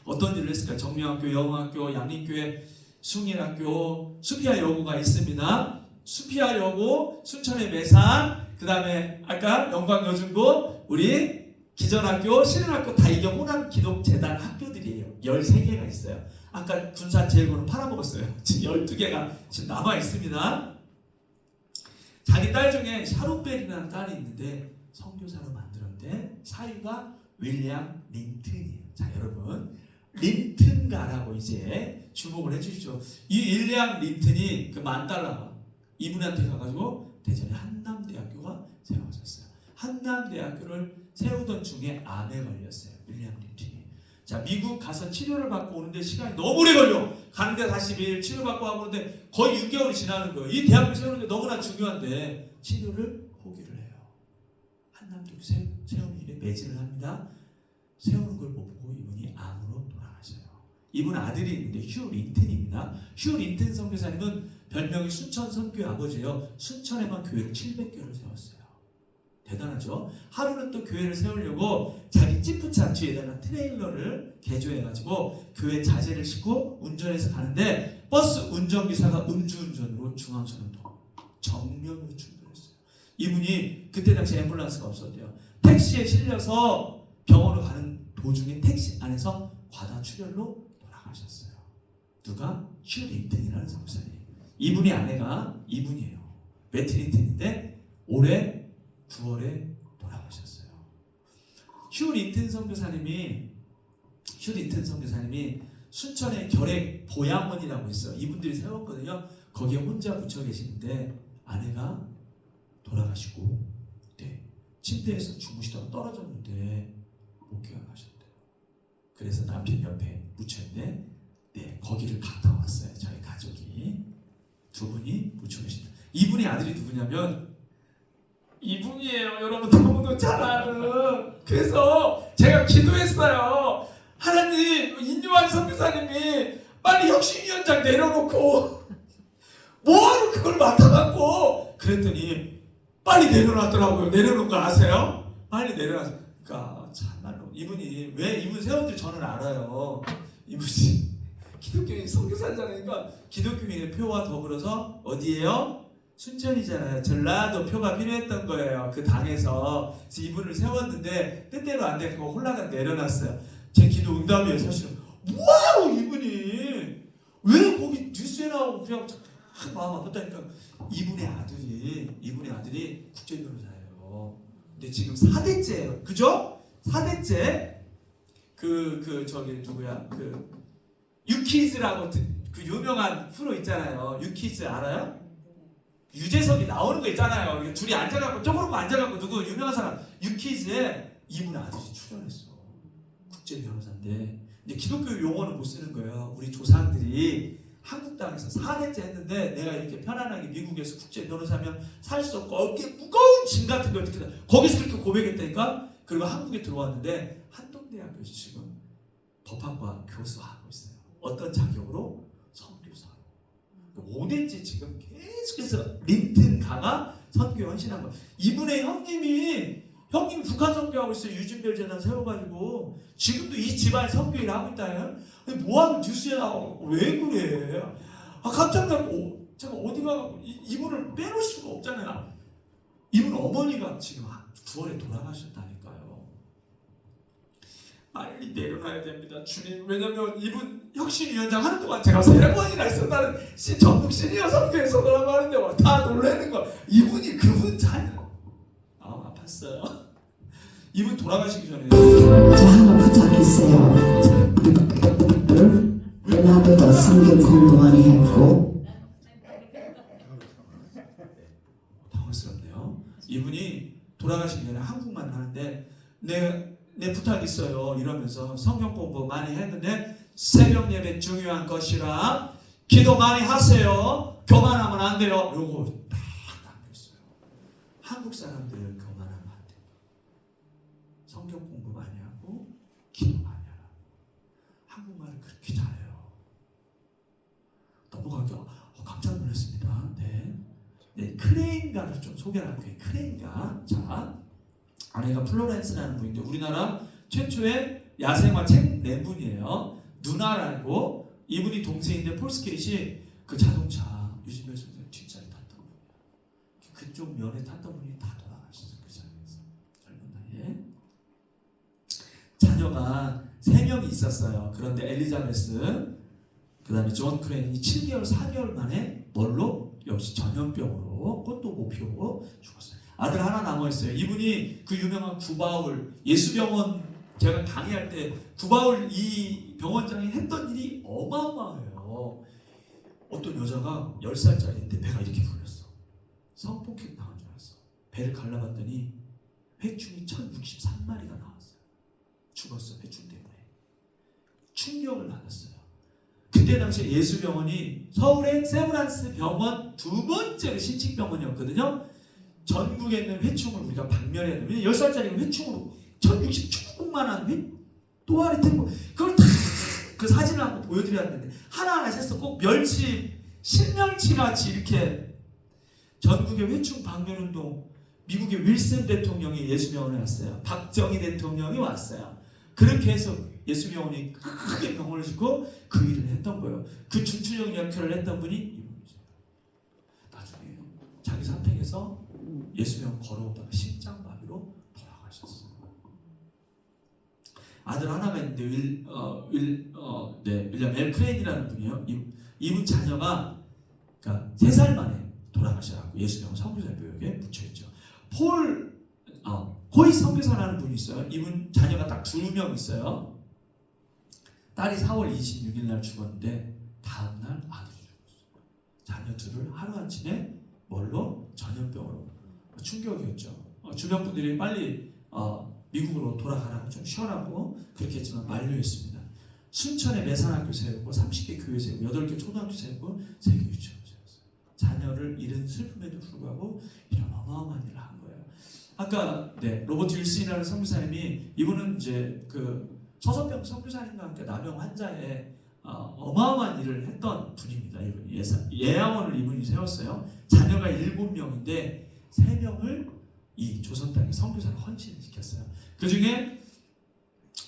어떤 일을 했을까요? 정명학교, 영흥학교, 양림교회, 숭일학교, 수피아 여고가 있습니다. 수피아 여고, 순천의 매산, 그 다음에 아까 영광여중고, 우리 기전학교, 신흥학교 다 이게 호남기독재단 학교들이에요. 13개가 있어요. 아까 군산 제일고는 팔아먹었어요. 지금 12개가 지금 남아 있습니다. 자기 딸 중에 샤론벨이라는 딸이 있는데 선교사로 만들었는데 사위가 윌리엄 린튼이에요. 자, 여러분 린튼가라고 이제 주목을 해주십시오. 이 윌리엄 린튼이 그 $10,000가 이분한테 가가지고 대전에 한남대학교가 세워졌어요. 한남대학교를 세우던 중에 암에 걸렸어요. 윌리엄 린튼이. 자, 미국 가서 치료를 받고 오는데 시간이 너무 오래 걸려. 가는데 40일 치료받고 하고 오는데 거의 6개월이 지나는 거예요. 이 대학교 세우는 게 너무나 중요한데 치료를 포기를 해요. 한남대학교 세우는 일에 매진을 합니다. 세우는 걸 못 보고 이분이 암으로 돌아가셔요. 이분 아들이 있는데 휴 린튼입니다. 휴 린튼 선교사님은 별명이 순천 선교의 아버지예요. 순천에만 교회를 700개를 세웠어요. 대단하죠? 하루는 또 교회를 세우려고 자기 찌푸차 뒤에다가 트레일러를 개조해가지고 교회 자재를 싣고 운전해서 가는데 버스 운전기사가 음주운전으로 중앙선으로 정면으로 충돌했어요. 이분이 그때 당시 앰뷸런스가 없었대요. 택시에 실려서 병원으로 가는 도중에 택시 안에서 과다출혈로 돌아가셨어요. 누가? 휴 린튼이라는 선교사님. 이분의 아내가 이분이에요. 매트 린튼인데 올해 9월에 돌아가셨어요. 휴 린튼 선교사님이 순천에 결핵 보양원이라고 있어요. 이분들이 세웠거든요. 거기에 혼자 묻혀 계시는데 아내가 돌아가시고 네, 침대에서 주무시다가 떨어졌는데 목회가 가셨대요. 그래서 남편 옆에 묻혀있는데 네, 거기를 갔다 왔어요. 저희 가족이 두 분이 묻혀 계십니다. 이분의 아들이 누구냐면 이분이에요. 여러분 너무도 잘 아는. 그래서 제가 기도했어요. 하나님, 인유한 선교사님이 빨리 혁신위원장 내려놓고 뭐하러 그걸 맡아갖고 그랬더니 빨리 내려놨더라고요. 내려놓은 거 아세요? 빨리 내려놨어요. 그러니까 참말로 이분이 왜 이분 세운 줄 저는 알아요. 이분이 기독교인 선교사잖아요. 기독교인의 표와 더불어서 어디예요? 순천이잖아요. 전라도 표가 필요했던 거예요. 그 당에서. 그래서 이분을 세웠는데 뜻대로 안 되고 홀라당 내려놨어요. 제 기도 응답이에요. 사실은 뭐하러 이분이 왜 거기 뉴스에 나오고 그냥 마음 아팠다니까. 이분의 아들이 국제변호사예요. 근데 지금 4대째예요. 그죠? 4대째. 저기 누구야? 유키즈라고 그 유명한 프로 있잖아요. 유키즈 알아요? 유재석이 나오는 거 있잖아요. 이렇게 둘이 앉아갖고 쪼그르고 앉아갖고 누구 유명한 사람 유퀴즈에 이분의 아들이 출연했어. 국제 변호사인데 이제 기독교 용어는 못 쓰는 거예요. 우리 조상들이 한국 땅에서 4대째 했는데 내가 이렇게 편안하게 미국에서 국제 변호사면 살 수 없고 어깨에 무거운 짐 같은 걸 어떻게 거기서 그렇게 고백했다니까. 그리고 한국에 들어왔는데 한동대학교에서 지금 법학과 교수하고 있어요. 어떤 자격으로? 선교사로. 5대째 지금 계속해서 린튼 가가 선교 헌신한 거. 이분의 형님 북한 선교하고 있어요. 유진별 재단 세워가지고 지금도 이 집안 선교 일 하고 있다요. 뭐하는 뉴스에 나오고 왜 그래? 깜짝 놀고 제가 어디 가고 이분을 빼놓을 수가 없잖아요. 이분 어머니가 지금 9월에 돌아가셨다니까요. 빨리 내려놔야 됩니다, 주님. 왜냐면 이분 혁신위원장 하는 동안 제가 3번이나 있었다는 전국 시니어 선교에서 그러고 하는데 다 놀라는 거. 이분이 그분 자녀. 아팠어요. 이분 돌아가시기 전에 하나 부탁했어요. 나보다 성경 공부 많이 했고. 당황스럽네요. 이분이 돌아가시기 전에 한국만 하는데 내 부탁 있어요 이러면서 성경 공부 많이 했는데 새벽 예배 중요한 것이라 기도 많이 하세요. 교만하면 안 돼요. 요거 딱 남겼어요. 한국 사람들 교만하면 안 돼요. 성경 공부 많이 하고 기도 많이 하라. 한국말을 그렇게 잘해요. 넘어가죠. 깜짝 놀랐습니다. 네, 크레인가를 좀 소개할게요. 크레인가. 자, 아내가 플로렌스라는 분인데 우리나라 최초의 야생화 책 내분이에요. 누나라고. 이분이 동생인데 폴스케이시 그 자동차 유진별 선생 뒷자리 탔던 분이에요. 그쪽 면에 탔던 분이 다 돌아가셨어요. 그 자리에서 젊은 나이에. 자녀가 3명이 있었어요. 그런데 엘리자베스 그 다음에 존 크레인이 7개월 4개월 만에 뭘로? 역시 전염병으로 그것도 못 피우고 죽었어요. 아들 하나 남아있어요. 이분이 그 유명한 구바울 예수병원 제가 강의할 때 구바울 이 병원장이 했던 일이 어마어마해요. 어떤 여자가 10살짜리인데 배가 이렇게 불렸어. 성폭행 당한 줄 알았어. 배를 갈라봤더니 회충이 1063마리가 나왔어요. 죽었어. 회충 때문에. 충격을 받았어요. 그때 당시에 예수병원이 서울의 세브란스 병원 2번째로 신칙병원이었거든요. 전국에 있는 회충을 우리가 박멸해야 돼요. 10살짜리가 회충으로 1060조금만한 또아리 탱고 그걸 다 그 사진을 한번 보여드려야 되는데 하나하나 세서 꼭 신멸치 같이 이렇게 전국의 회충 박멸운동 미국의 윌슨 대통령이 예수병원에 왔어요. 박정희 대통령이 왔어요. 그렇게 해서 예수병원이 크게 병원을 짓고 그 일을 했던 거예요. 그 중추적 역할을 했던 분이 이분이죠. 나중에 자기 사택에서 예수병원 걸어오다가 심장마비로 돌아가셨어요. 아들 하나가 있는데 윌리엄 엘 크레인이라는 분이요. 이분 자녀가 그러니까 3살 만에 돌아가셔서 예수병원 선교사 교육에 묻혀있죠. 코이 선교사라는 분이 있어요. 이분 자녀가 딱 2명 있어요. 딸이 4월 26일 날 죽었는데 다음날 아들이 죽었어요. 자녀 둘을 하루아침에 뭘로? 전염병으로. 충격이었죠. 주변 분들이 빨리 미국으로 돌아가라고 좀 쉬어라고 그렇게 했지만 만류했습니다. 순천에 매산학교 세우고 30개 교회 세우고 8개 초등학교 세우고 3개 유치원 세웠어요. 자녀를 잃은 슬픔에도 불구하고 이런 어마어마한 일을 한 거예요. 아까 로버트 윌슨이라는 선교사님이 이분은 이제 그 서선병 선교사님과 함께 남영 환자의 어마어마한 일을 했던 분입니다. 이분이 예양원을 이분이 세웠어요. 자녀가 7명인데 3명을 이 조선 땅에 선교사를 헌신을 시켰어요. 그 중에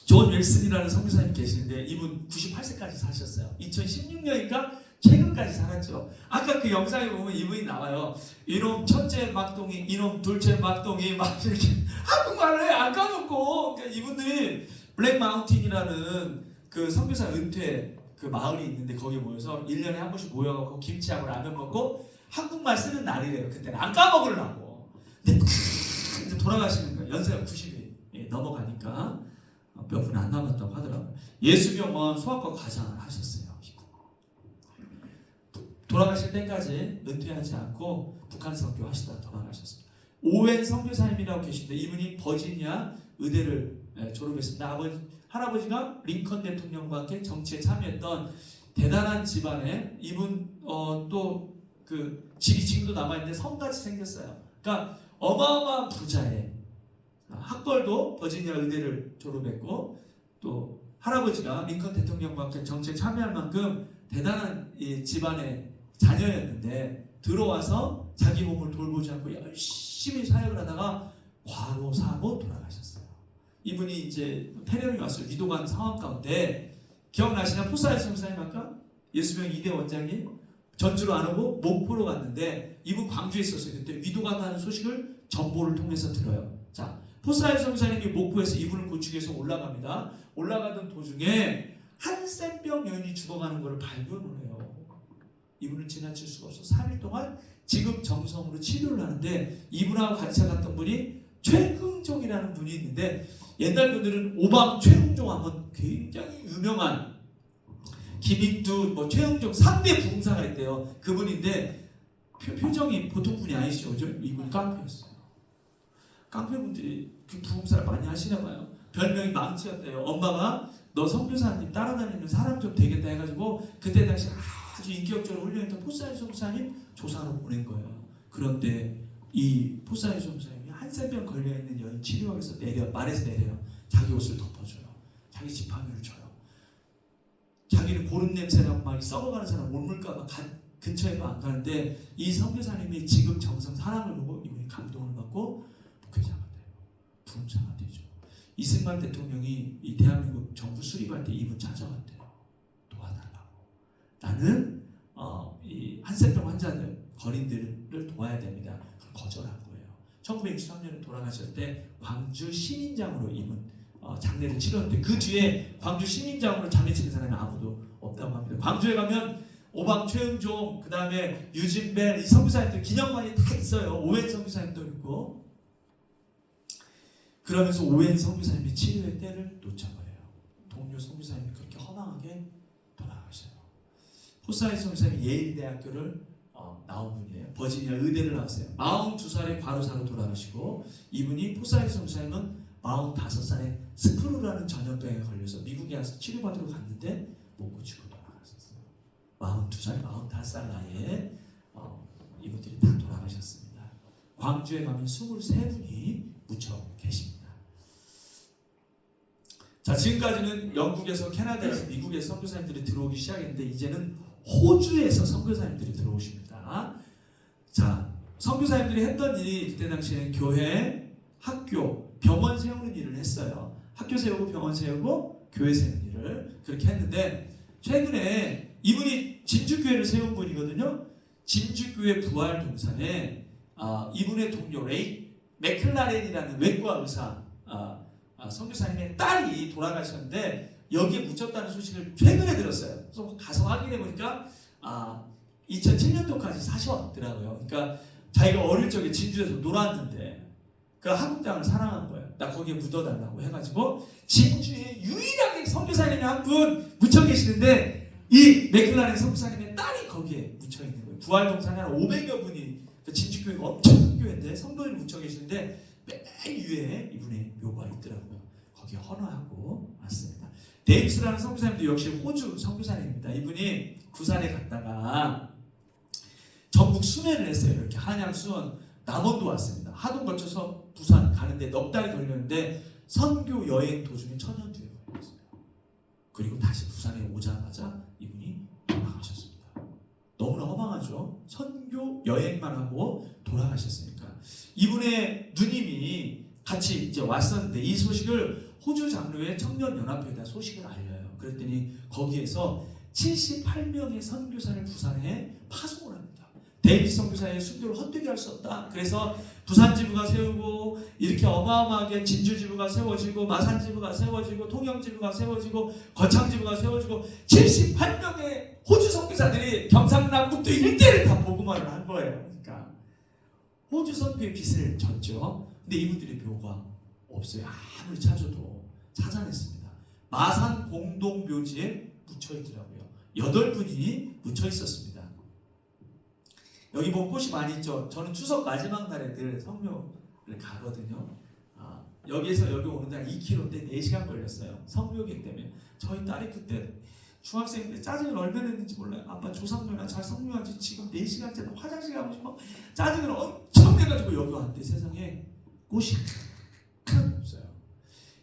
존 윌슨이라는 선교사님 계시는데 이분 98세까지 사셨어요. 2016년이니까 최근까지 살았죠. 아까 그 영상에 보면 이분이 나와요. 이놈 첫째 막둥이, 이놈 둘째 막둥이 막 이렇게 한국말을 해. 안 까먹고. 그러니까 이분들이 블랙 마운틴이라는 그 선교사 은퇴 그 마을이 있는데 거기 모여서 1년에 한 번씩 모여갖고 김치하고 라면 먹고 한국말 쓰는 날이래요. 그때는 안 까먹으려고. 근데 이제 돌아가시는 거예요. 연세가 90이 넘어가니까 몇 분 안 남았다고 하더라고요. 예수병원 소아과 과장을 하셨어요. 돌아가실 때까지 은퇴하지 않고 북한 선교 하시다가 돌아가셨습니다. 오웬 선교사님이라고 계신데 이분이 버지니아 의대를 졸업했습니다. 할아버지가 링컨 대통령과 함께 정치에 참여했던 대단한 집안에 이분 또 그 집이 지금도 남아있는데 성같이 생겼어요. 그러니까 어마어마한 부자에 학벌도 버지니아 의대를 졸업했고 또 할아버지가 링컨 대통령과 함께 정치에 참여할 만큼 대단한 이 집안의 자녀였는데 들어와서 자기 몸을 돌보지 않고 열심히 사역을 하다가 과로사고 돌아가셨어요. 이분이 이제 폐렴이 왔어요. 위독한 상황 가운데 기억나시나? 포사이스 목사님 아까 예수명 2대 원장이 전주로 안 오고 목포로 갔는데 이분 광주에 있었어요. 그때 위독하다는 소식을 전보를 통해서 들어요. 자, 포사이스 목사님이 목포에서 이분을 고치기 위해서 올라갑니다. 올라가던 도중에 한센병 여인이 죽어가는 것을 발견을 해요. 이분을 지나칠 수가 없어 3일 동안 지금 정성으로 치료를 하는데 이분하고 같이 갔던 분이 최흥종이라는 분이 있는데 옛날 분들은 오방 최흥종 하면 굉장히 유명한 김익두, 최흥종 3대 부흥사가 있대요. 그분인데 표정이 보통 분이 아니시죠. 그죠? 이분이 깡패였어요. 깡패분들이 그 부흥사를 많이 하시나 봐요. 별명이 망치였대요. 엄마가 너 선교사님 따라다니는 사람 좀 되겠다 해가지고 그때 당시 아주 인격적으로 훈련했던 포사이소 목사님 조사로 보낸 거예요. 그런데 이 포사이소 목사님이 한센병 걸려있는 여인 치료하기 위해서 말에서 내려요. 자기 옷을 덮어줘요. 자기 지팡이를 줘요. 자기는 고름 냄새나고 막 썩어가는 사람 못 물까봐 근처에도 안 가는데 이 선교사님이 지금 정성 사랑을 보고 이분이 감동을 받고 목회자가 돼요. 부흥자가 되죠. 이승만 대통령이 이 대한민국 정부 수립할 때 이분 찾아왔대요. 도와달라고. 나는 이 한센병 환자들, 거린들을 도와야 됩니다. 거절한 거예요. 1963년에 돌아가실 때 광주 시민장으로 이분 장례를 치렀는데 그 뒤에 광주 시민장으로 장례 치는 사람이 아무도 없다고 합니다. 광주에 가면 오방 최흥종, 그 다음에 유진벨 이 선교사님들 기념관이 다 있어요. 오웬 선교사님도 있고. 그러면서 오웬 선교사님이 치료의 때를 놓쳐버려요. 동료 선교사님이 그렇게 허망하게 돌아가셔요. 포사이스 선교사님이 예일대학교를 나온 분이에요. 버지니아 의대를 나왔어요. 42살에 과로사로 돌아가시고 이분이 포사이스 선교사님은 45살에 스크루라는 전염병에 걸려서 미국에 와서 치료받으러 갔는데 못 고치고 돌아가셨어요. 42살, 45살 나이에 이분들이 다 돌아가셨습니다. 광주에 가면 23분이 묻혀 계십니다. 자, 지금까지는 영국에서, 캐나다에서, 미국에서 선교사님들이 들어오기 시작했는데 이제는 호주에서 선교사님들이 들어오십니다. 자, 선교사님들이 했던 일이 그때 당시에는 교회, 학교, 병원 세우는 일을 했어요. 학교 세우고 병원 세우고 교회 세우는 일을 그렇게 했는데 최근에 이분이 진주교회를 세운 분이거든요. 진주교회 부활동산에 이분의 동료 레이 맥클라렌이라는 외과 의사 선교사님의 딸이 돌아가셨는데 여기에 묻혔다는 소식을 최근에 들었어요. 그래서 가서 확인해 보니까 2007년도까지 사셨더라고요. 그러니까 자기가 어릴 적에 진주에서 놀았는데 그 한국 땅을 사랑한 거예요. 나 거기에 묻어달라고 해가지고 진주에 유일하게 선교사님이 한 분 묻혀 계시는데 이 맥클라렌 선교사님의 딸이 거기에 묻혀 있는 거예요. 부활동산에 한 500여 분이 진주교회가 엄청 큰 교회인데 성도들이 묻혀 계시는데 맨 위에 이분의 묘가 있더라고요. 거기에 헌화하고 왔습니다. 데이비스라는 선교사님도 역시 호주 선교사님입니다. 이분이 부산에 갔다가 전국 순회를 했어요. 이렇게 한양, 수원, 남원도 왔습니다. 하동 거쳐서 부산 가는데 넉 달이 걸렸는데 선교 여행 도중에 천연두에 걸렸어요. 그리고 다시 부산에 오자마자 이분이 돌아가셨습니다. 너무나 허망하죠. 선교 여행만 하고 돌아가셨으니까. 이분의 누님이 같이 이제 왔었는데 이 소식을 호주 장로회 청년연합회에다 소식을 알려요. 그랬더니 거기에서 78명의 선교사를 부산에 파송을 합니다. 데이비스 선교사의 순교를 헛되게 할 수 없다. 그래서 부산지부가 세우고 이렇게 어마어마하게 진주지부가 세워지고 마산지부가 세워지고 통영지부가 세워지고 거창지부가 세워지고 78명의 호주 선교사들이 경상남북도 일대를 다 복음화를 한 거예요. 그러니까 호주 선교의 빚을 졌죠. 근데 이분들의 묘가 없어요. 아무리 찾아도 찾아냈습니다. 마산 공동묘지에 묻혀 있더라고요. 8분이 묻혀 있었습니다. 여기 보면 꽃이 많이 있죠. 저는 추석 마지막 날에 늘 성묘를 가거든요. 여기에서 여기 오는데 한 2km인데 4시간 걸렸어요. 성묘기 때문에. 저희 딸이 그때 중학생인데 짜증을 얼마나 냈는지 몰라요. 아빠 조상묘나 잘 성묘하지 지금 4시간째 화장실 가고 싶어. 짜증을 엄청 내가지고 여기 왔는데 세상에 꽃이 하나도 없어요.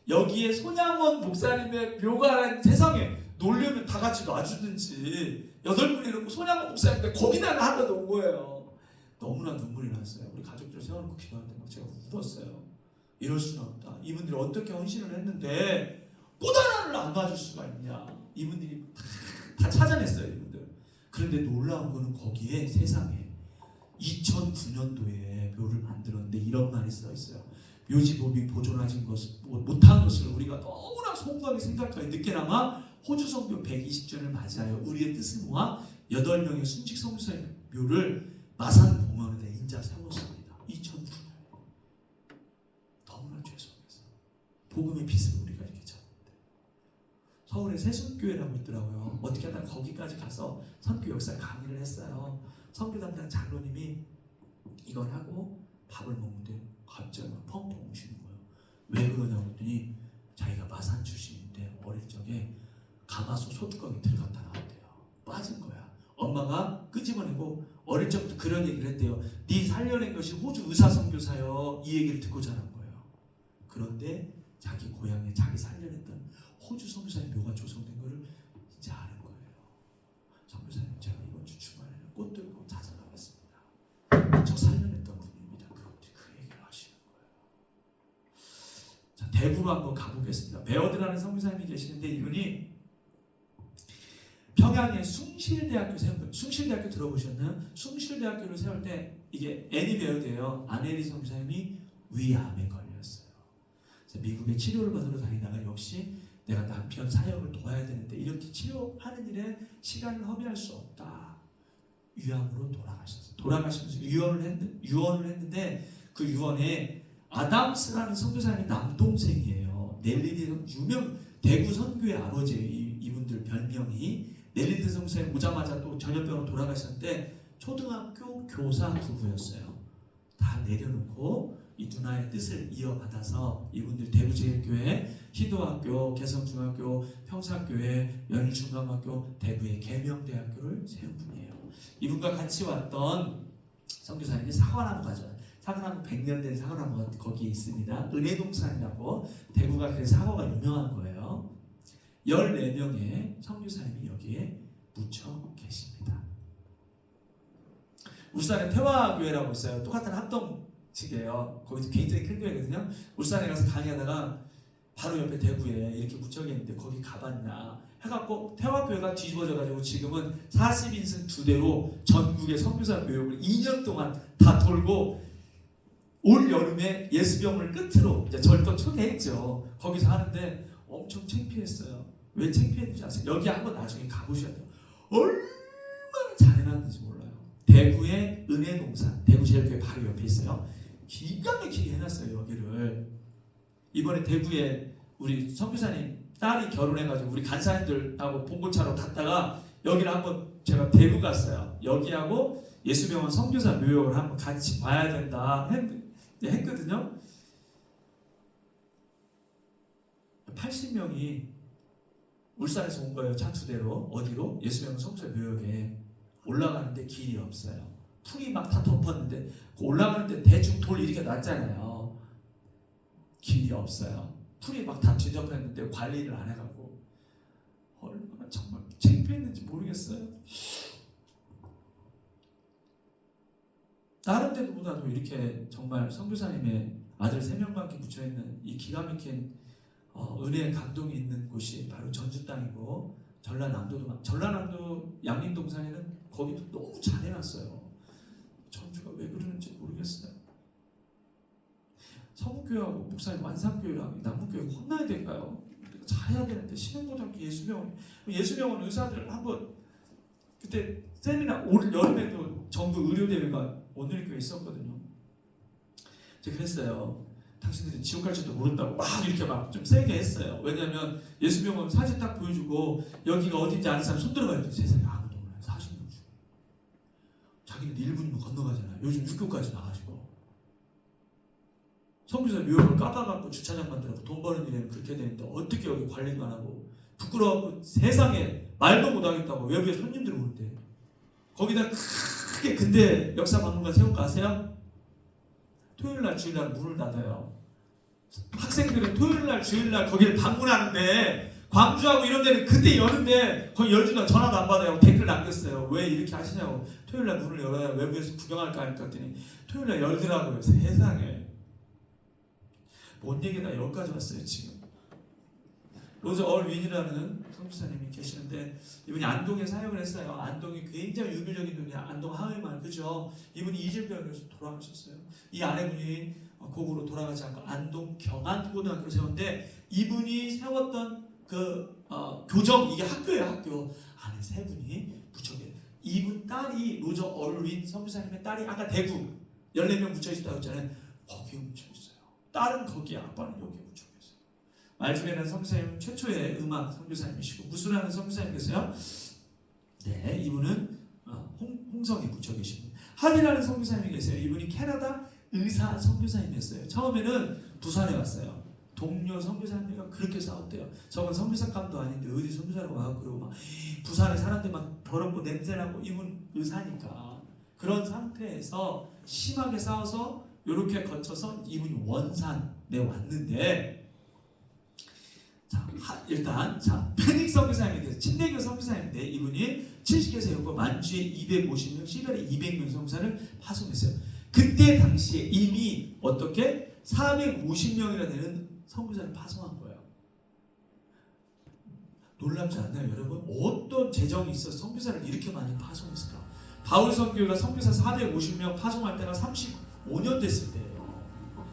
여기에 손양원 목사님의 묘가 세상에 놀려면 다 같이 놔주든지 8분이 놓고 손양원 목사님인데 거기다가 하나도 온 거예요. 너무나 눈물이 났어요. 우리 가족들 세워놓고 기도하는데 막 제가 울었어요. 이럴 수는 없다. 이분들이 어떻게 헌신을 했는데 꽃 하나를 안 놔줄 수가 있냐. 이분들이 다 찾아냈어요. 이분들. 그런데 놀라운 거는 거기에 세상에 2009년도에 묘를 만들었는데 이런 말이 써 있어요. 묘지법이 보존하신 것을 못한 것을 우리가 너무나 소중하게 생각하여 늦게나마 호주 성교 120주년을 맞이하여 우리의 뜻을 모아 8명의 순직 성교사의 묘를 마산 봉헌에 인자 세웠습니다. 2009년. 너무나 죄송해서 복음의 빛을 우리가 이렇게 잡는데 서울에 세순교회라고 있더라고요. 어떻게 하다 거기까지 가서 선교 역사 강의를 했어요. 선교 담당 장로님이 이걸 하고 밥을 먹는데 갑자기 막 펑펑 우시는 거예요. 왜 그러냐고 했더니 자기가 마산 출신인데 어릴 적에 가마솥 소뚜껑이 들어갔다 나왔대요. 빠진 거야. 엄마가 끄집어내고 어릴 적부터 그런 얘기를 했대요. 네 살려낸 것이 호주 의사 선교사요. 이 얘기를 듣고 자란 거예요. 그런데 자기 고향에 자기 살려냈던 호주 선교사의 묘가 조성된 거를 이제 아는 거예요. 선교사님 제가 이번 주 주말에는 꽃 들고 찾아가겠습니다. 저 살려냈던 분입니다. 그분들이 그 얘기를 하시는 거예요. 자, 대구로 한번 가보겠습니다. 베어드라는 선교사님이 계시는데 이분이 평양에 숭실대학교 세운 거예요. 숭실대학교 들어보셨나요? 숭실대학교를 세울 때 이게 애니 베어드예요. 아네리 선교사님이 위암에 걸렸어요. 그래서 미국에 치료를 받으러 다니다가 역시 내가 남편 사역을 도와야 되는데 이렇게 치료하는 일에 시간을 허비할 수 없다. 위암으로 돌아가셨어요. 돌아가시면서 유언을 했는데 그 유언에 아담스라는 선교사님의 남동생이에요. 넬리디 유명 대구 선교의 아버지예요. 이분들 별명이 넬리디 선교사님 오자마자 또 전염병으로 돌아가셨는데 초등학교 교사 부부였어요. 다 내려놓고 이 누나의 뜻을 이어받아서 이분들 대구제일교회, 희도학교, 개성중학교, 평산교회, 연일중감학교, 대구의 계명대학교를 세운 분이에요. 이분과 같이 왔던 선교사님이 사과나무가죠. 사과나무 100년 된 사과나무가 거기에 있습니다. 은혜동산이라고 대구가 그 사과가 유명한 거예요. 14명의 선교사님이 여기에 묻혀 계십니다. 울산에 태화교회라고 있어요. 똑같은 합동 측이에요. 거기도 굉장히 큰 교회거든요. 울산에 가서 강의하다가 바로 옆에 대구에 이렇게 묻혀 있는데 거기 가봤냐 해갖고 태화교회가 뒤집어져가지고 지금은 40인승 2대로 전국의 선교사 교육을 2년 동안 다 돌고 올 여름에 예수병을 끝으로 이제 절도 초대했죠. 거기서 하는데 엄청 창피했어요. 왜 창피했는지 아세요? 여기 한번 나중에 가보셔야 돼요. 얼마나 잘해놨는지 몰라요. 대구의 은혜동산, 대구제일교회 바로 옆에 있어요. 기가 막히게 해놨어요. 여기를. 이번에 대구에 우리 선교사님 딸이 결혼해가지고 우리 간사님들하고 봉고차로 갔다가 여기를 한번 제가 대구 갔어요. 여기하고 예수병원 선교사 묘역을 한번 같이 봐야 된다 했거든요. 80명이 울산에서 온 거예요. 장수대로. 어디로? 예수병원 선교사 묘역에 올라가는데 길이 없어요. 풀이 막 다 덮었는데 올라가는데 대충 돌 이렇게 놨잖아요. 길이 없어요. 풀이 막 다 뒤덮였는데 관리를 안 해가고 얼마나 정말 창피했는지 모르겠어요. 다른 데보다도 이렇게 정말 선교사님의 아들 3명과 함께 묻혀있는 이 기가 막힌 은혜의 감동이 있는 곳이 바로 전주 땅이고 전라남도 양림동산에는 거기도 너무 잘해놨어요. 전주가 왜 그러는지 모르겠어요. 서북교회하고 목사님 완산교회랑 남북교회가 혼나야 될까요? 잘해야 되는데 신흥고등학교 예수병원 의사들 한번 그때 세미나 올 여름에도 전국 의료대회가 오늘교회 있었거든요. 제가 그랬어요. 당신들이 지옥 갈지도 모른다고 막 이렇게 막 좀 세게 했어요. 왜냐하면 예수병원 사진 딱 보여주고 여기가 어딘지 아는 사람 손 들어가야 돼. 세상에 아무도 몰라요. 40명 중에 자기는 1분 건너가잖아요. 요즘 육교까지 나가지고 선교사 묘역을 깎아갖고 주차장 만들고 돈 버는 일에는 그렇게 되는데 어떻게 여기 관리도 안 하고 부끄러워갖고 세상에 말도 못하겠다고 외부에 손님들 오는데 거기다 크게 근대 역사박물관 세운 거 아세요? 토요일날 주일날 문을 닫아요. 학생들은 토요일날 주일날 거기를 방문하는데 광주하고 이런 데는 그때 여는데 거기 열지도 전화도 안 받아요. 댓글 남겼어요. 왜 이렇게 하시냐고. 토요일날 문을 열어야 외부에서 구경할까 하니까 했더니 토요일날 열더라고요. 세상에 뭔 얘기다 여기까지 왔어요 지금. 로저 얼윈이라는 선교사님이 계시는데 이분이 안동에 사역을 했어요. 안동이 굉장히 유교적인 동네 안동 하회마을 그죠? 이분이 이질병에서 돌아가셨어요. 이 아내분이 고국으로 돌아가지 않고 안동 경안고등학교를 세웠는데 이분이 세웠던 그 교정 이게 학교예요. 학교 안에 세 분이 부처계 이분 딸이 로저 얼윈 선교사님의 딸이 아까 대구 14명 묻혀있다고 했잖아요. 거기에 묻혀있어요. 딸은 거기에 아빠는 여기에 묻혀있어요. 말중에는 선교사님 최초의 음악 선교사님이시고 무술하는 선교사님 계세요. 네, 이분은 홍성에 묻혀 계십니다. 한이라는 선교사님이 계세요. 이분이 캐나다 의사 선교사님이었어요. 처음에는 부산에 왔어요. 동료 선교사님들과 그렇게 싸웠대요. 저건 선교사감도 아닌데 어디 선교사라고 와서 그러고 막 부산에 사람들 막 더럽고 냄새나고 이분 의사니까 그런 상태에서 심하게 싸워서 이렇게 거쳐서 이분이 원산에 왔는데 일단 페닉 선교사님에 대해서 친대교 선교사님인데 이분이 70개 세우고 만주에 250명, 시발에 200명 선교사를 파송했어요. 그때 당시에 이미 어떻게 450명이나 되는 선교사를 파송한 거예요. 놀랍지 않나요, 여러분? 어떤 재정이 있어서 선교사를 이렇게 많이 파송했을까? 바울 선교가 선교사 450명 파송할 때가 35년 됐을 때예요.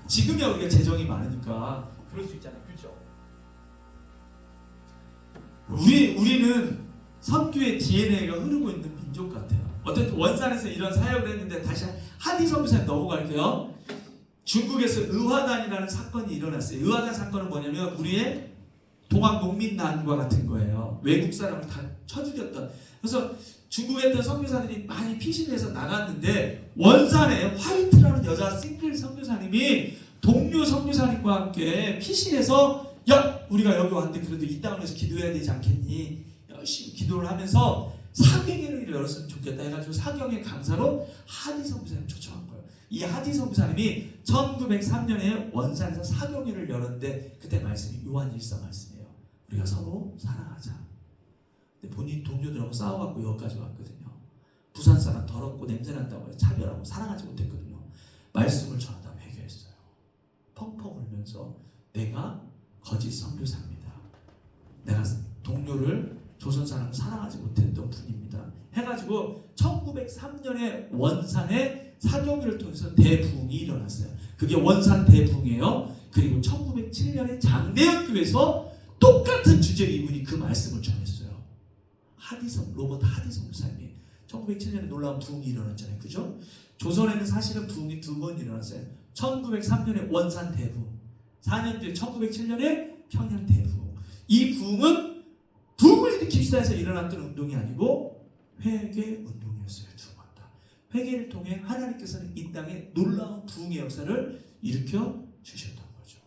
지금이야 우리가 재정이 많으니까 그럴 수 있잖아요, 그렇죠? 우리는 선교의 DNA가 흐르고 있는 민족 같아요. 어쨌든 원산에서 이런 사역을 했는데 다시 하디 선교사님 넘어갈게요. 중국에서 의화단이라는 사건이 일어났어요. 의화단 사건은 뭐냐면 우리의 동학 농민난과 같은 거예요. 외국 사람을 다 쳐죽였던. 그래서 중국에 있던 선교사들이 많이 피신해서 나갔는데 원산에 화이트라는 여자 싱글 선교사님이 동료 선교사님과 함께 피신해서 야 우리가 여기 왔는데 그래도 이 땅에서 기도해야 되지 않겠니? 열심히 기도를 하면서 사경회를 열었으면 좋겠다 해가지고 사경회 강사로 하디 선교사님 초청한 거예요. 이 하디 선교사님이 1903년에 원산에서 사경회를 열었는데 그때 말씀이 요한일서 말씀이에요. 우리가 서로 사랑하자. 근데 본인 동료들하고 싸워갖고 여기까지 왔거든요. 부산 사람 더럽고 냄새난다고 차별하고 사랑하지 못했거든요. 말씀을 전하다 회개했어요. 펑펑 울면서 내가 거짓 선교사입니다. 내가 동료를 조선 사람을 사랑하지 못했던 분입니다. 해가지고 1903년에 원산에 사경회를 통해서 대부흥이 일어났어요. 그게 원산 대부흥이에요. 그리고 1907년에 장대현 교회에서 똑같은 주제로 이분이 그 말씀을 전했어요. 로버트 하디선 목사님이 1907년에 놀라운 부흥이 일어났잖아요. 그죠? 조선에는 사실은 부흥이 두 번 일어났어요. 1903년에 원산 대부흥, 4년 뒤에 1907년에 평양 대부흥. 이 부흥은 부흥을 일으킵시다 해서 일어났던 운동이 아니고 회개 운동이었어요. 두 번 다. 회개를 통해 하나님께서는 이 땅에 놀라운 부흥의 역사를 일으켜 주셨던 거죠.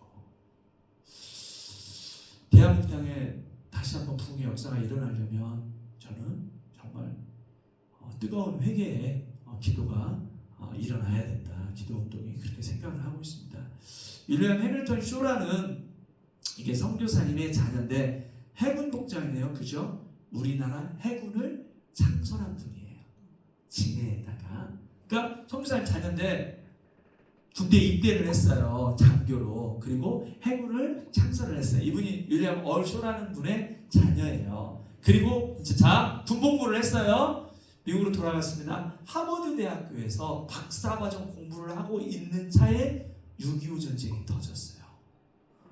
대한민국 땅에 다시 한번 부흥의 역사가 일어나려면 저는 정말 뜨거운 회개의 기도가 일어나야 된다. 기도 운동이 그렇게 생각을 하고 있습니다. 윌리엄 해밀턴 쇼라는 이게 선교사님의 자녀인데 해군 복장이네요. 그죠? 우리나라 해군을 창설한 분이에요. 진해에다가. 그러니까 선교사님 자녀인데 군대 입대를 했어요. 장교로. 그리고 해군을 창설을 했어요. 이분이 윌리엄 얼 쇼라는 분의 자녀예요. 그리고 이제 군복무를 했어요. 미국으로 돌아갔습니다. 하버드 대학교에서 박사과정 공부를 하고 있는 차에 6.25 전쟁이 터졌어요.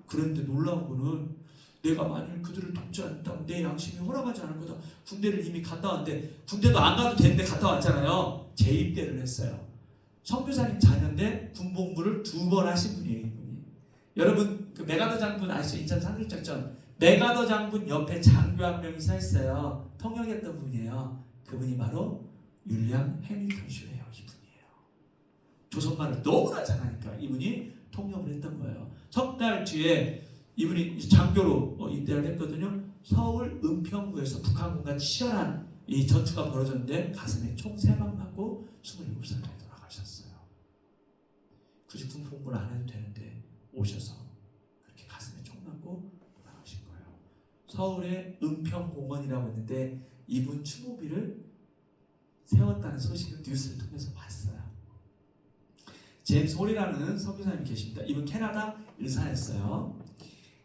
그런데 놀라운 거는 내가 만일 그들을 돕지 않는다면 내 양심이 허락하지 않을 거다. 군대를 이미 갔다 왔는데 군대도 안 가도 되는데 갔다 왔잖아요. 재입대를 했어요. 선교사님 자녀인데 군복무를 2번 하신 분이에요. 이분이. 여러분 그 메가더 장군 아시죠? 인천 상륙작전 메가더 장군 옆에 장교 한 명이 서 있어요. 통역했던 분이에요. 그분이 바로 윌리엄 해밀턴 쇼예요. 이분이에요. 조선말을 너무나 잘하니까 이분이 통역을 했던 거예요. 석 달 뒤에 이분이 장교로 입대를 했거든요. 서울 은평구에서 북한군과 치열한 이 전투가 벌어졌는데 가슴에 총 3방 맞고 27살에 돌아가셨어요. 굳이 군복무를 안 해도 되는데 오셔서 그렇게 가슴에 총 맞고 돌아가신 거예요. 서울의 은평공원이라고 있는데 이분 추모비를 세웠다는 소식을 뉴스를 통해서 봤어요. 제임스 홀이라는 선교사님이 계십니다. 이분 캐나다 의사였어요.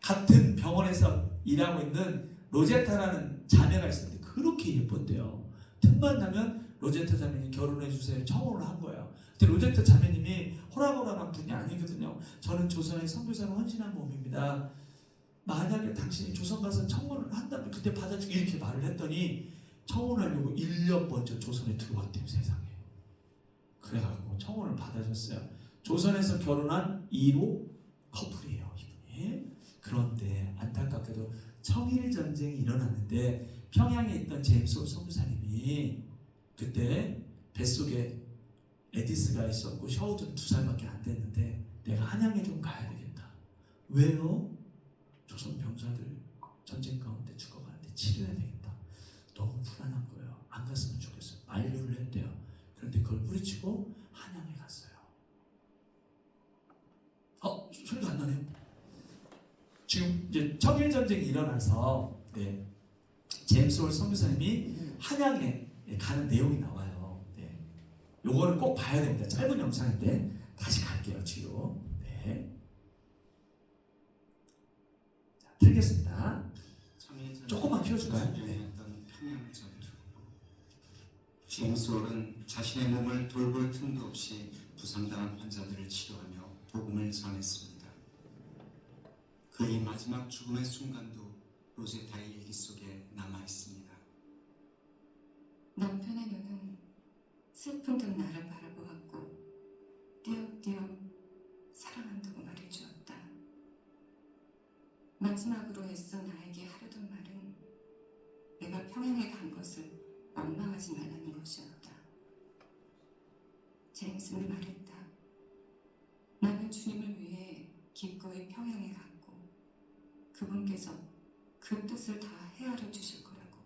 같은 병원에서 일하고 있는 로제타라는 자매가 있었는데 그렇게 예뻤대요. 틈만 나면 로제타 자매님 결혼해 주세요 청혼을 한 거예요. 근데 로제타 자매님이 호락호락한 분이 아니거든요. 저는 조선의 선교사로 헌신한 몸입니다. 만약에 당신이 조선 가서 청혼을 한다면 그때 받아주기 이렇게 말을 했더니 청혼하려고 1년 먼저 조선에 들어왔대요. 세상에. 그래가지고 청혼을 받아줬어요. 조선에서 결혼한 1호 커플이에요. 이분이. 그런데 안타깝게도 청일전쟁이 일어났는데 평양에 있던 제임스 홀 선교사님이 그때 뱃속에 에디스가 있었고 셔우드는 2살밖에 안 됐는데 내가 한양에 좀 가야 되겠다. 왜요? 조선 병사들 전쟁 가운데 죽어가는데 치료해야 되겠다. 너무 불안한 거예요. 안 갔으면 좋겠어요. 만류를 했대요. 그런데 그걸 뿌리치고 한양에 갔어요. 소리가 안 나네요. 지금 이제 청일 전쟁이 일어나서 제임스 홀 선교사님이 한양에 가는 내용이 나와요. 요거를 꼭 봐야 됩니다. 짧은 영상인데 다시 갈게요. 뒤로. 자, 틀겠습니다. 조금만 키워줄까요? 평양 전투. 제임스 홀은 자신의 몸을 돌볼 틈도 없이 부상당한 환자들을 치료하며 복음을 전했습니다. 그의 마지막 죽음의 순간도 로제타의 일기 속에 남아 있습니다. 남편의 눈은 슬픈 듯 나를 바라보았고 띄엄띄엄 사랑한다고 말해주었다. 마지막으로 애써 나에게 하려던 말은 내가 평양에 간 것을 원망하지 말라는 것이었다. 제임스는 말했다. 나는 주님을 위해 기꺼이 평양에 갔고 그분께서 그 뜻을 다 헤아려 주실 거라고.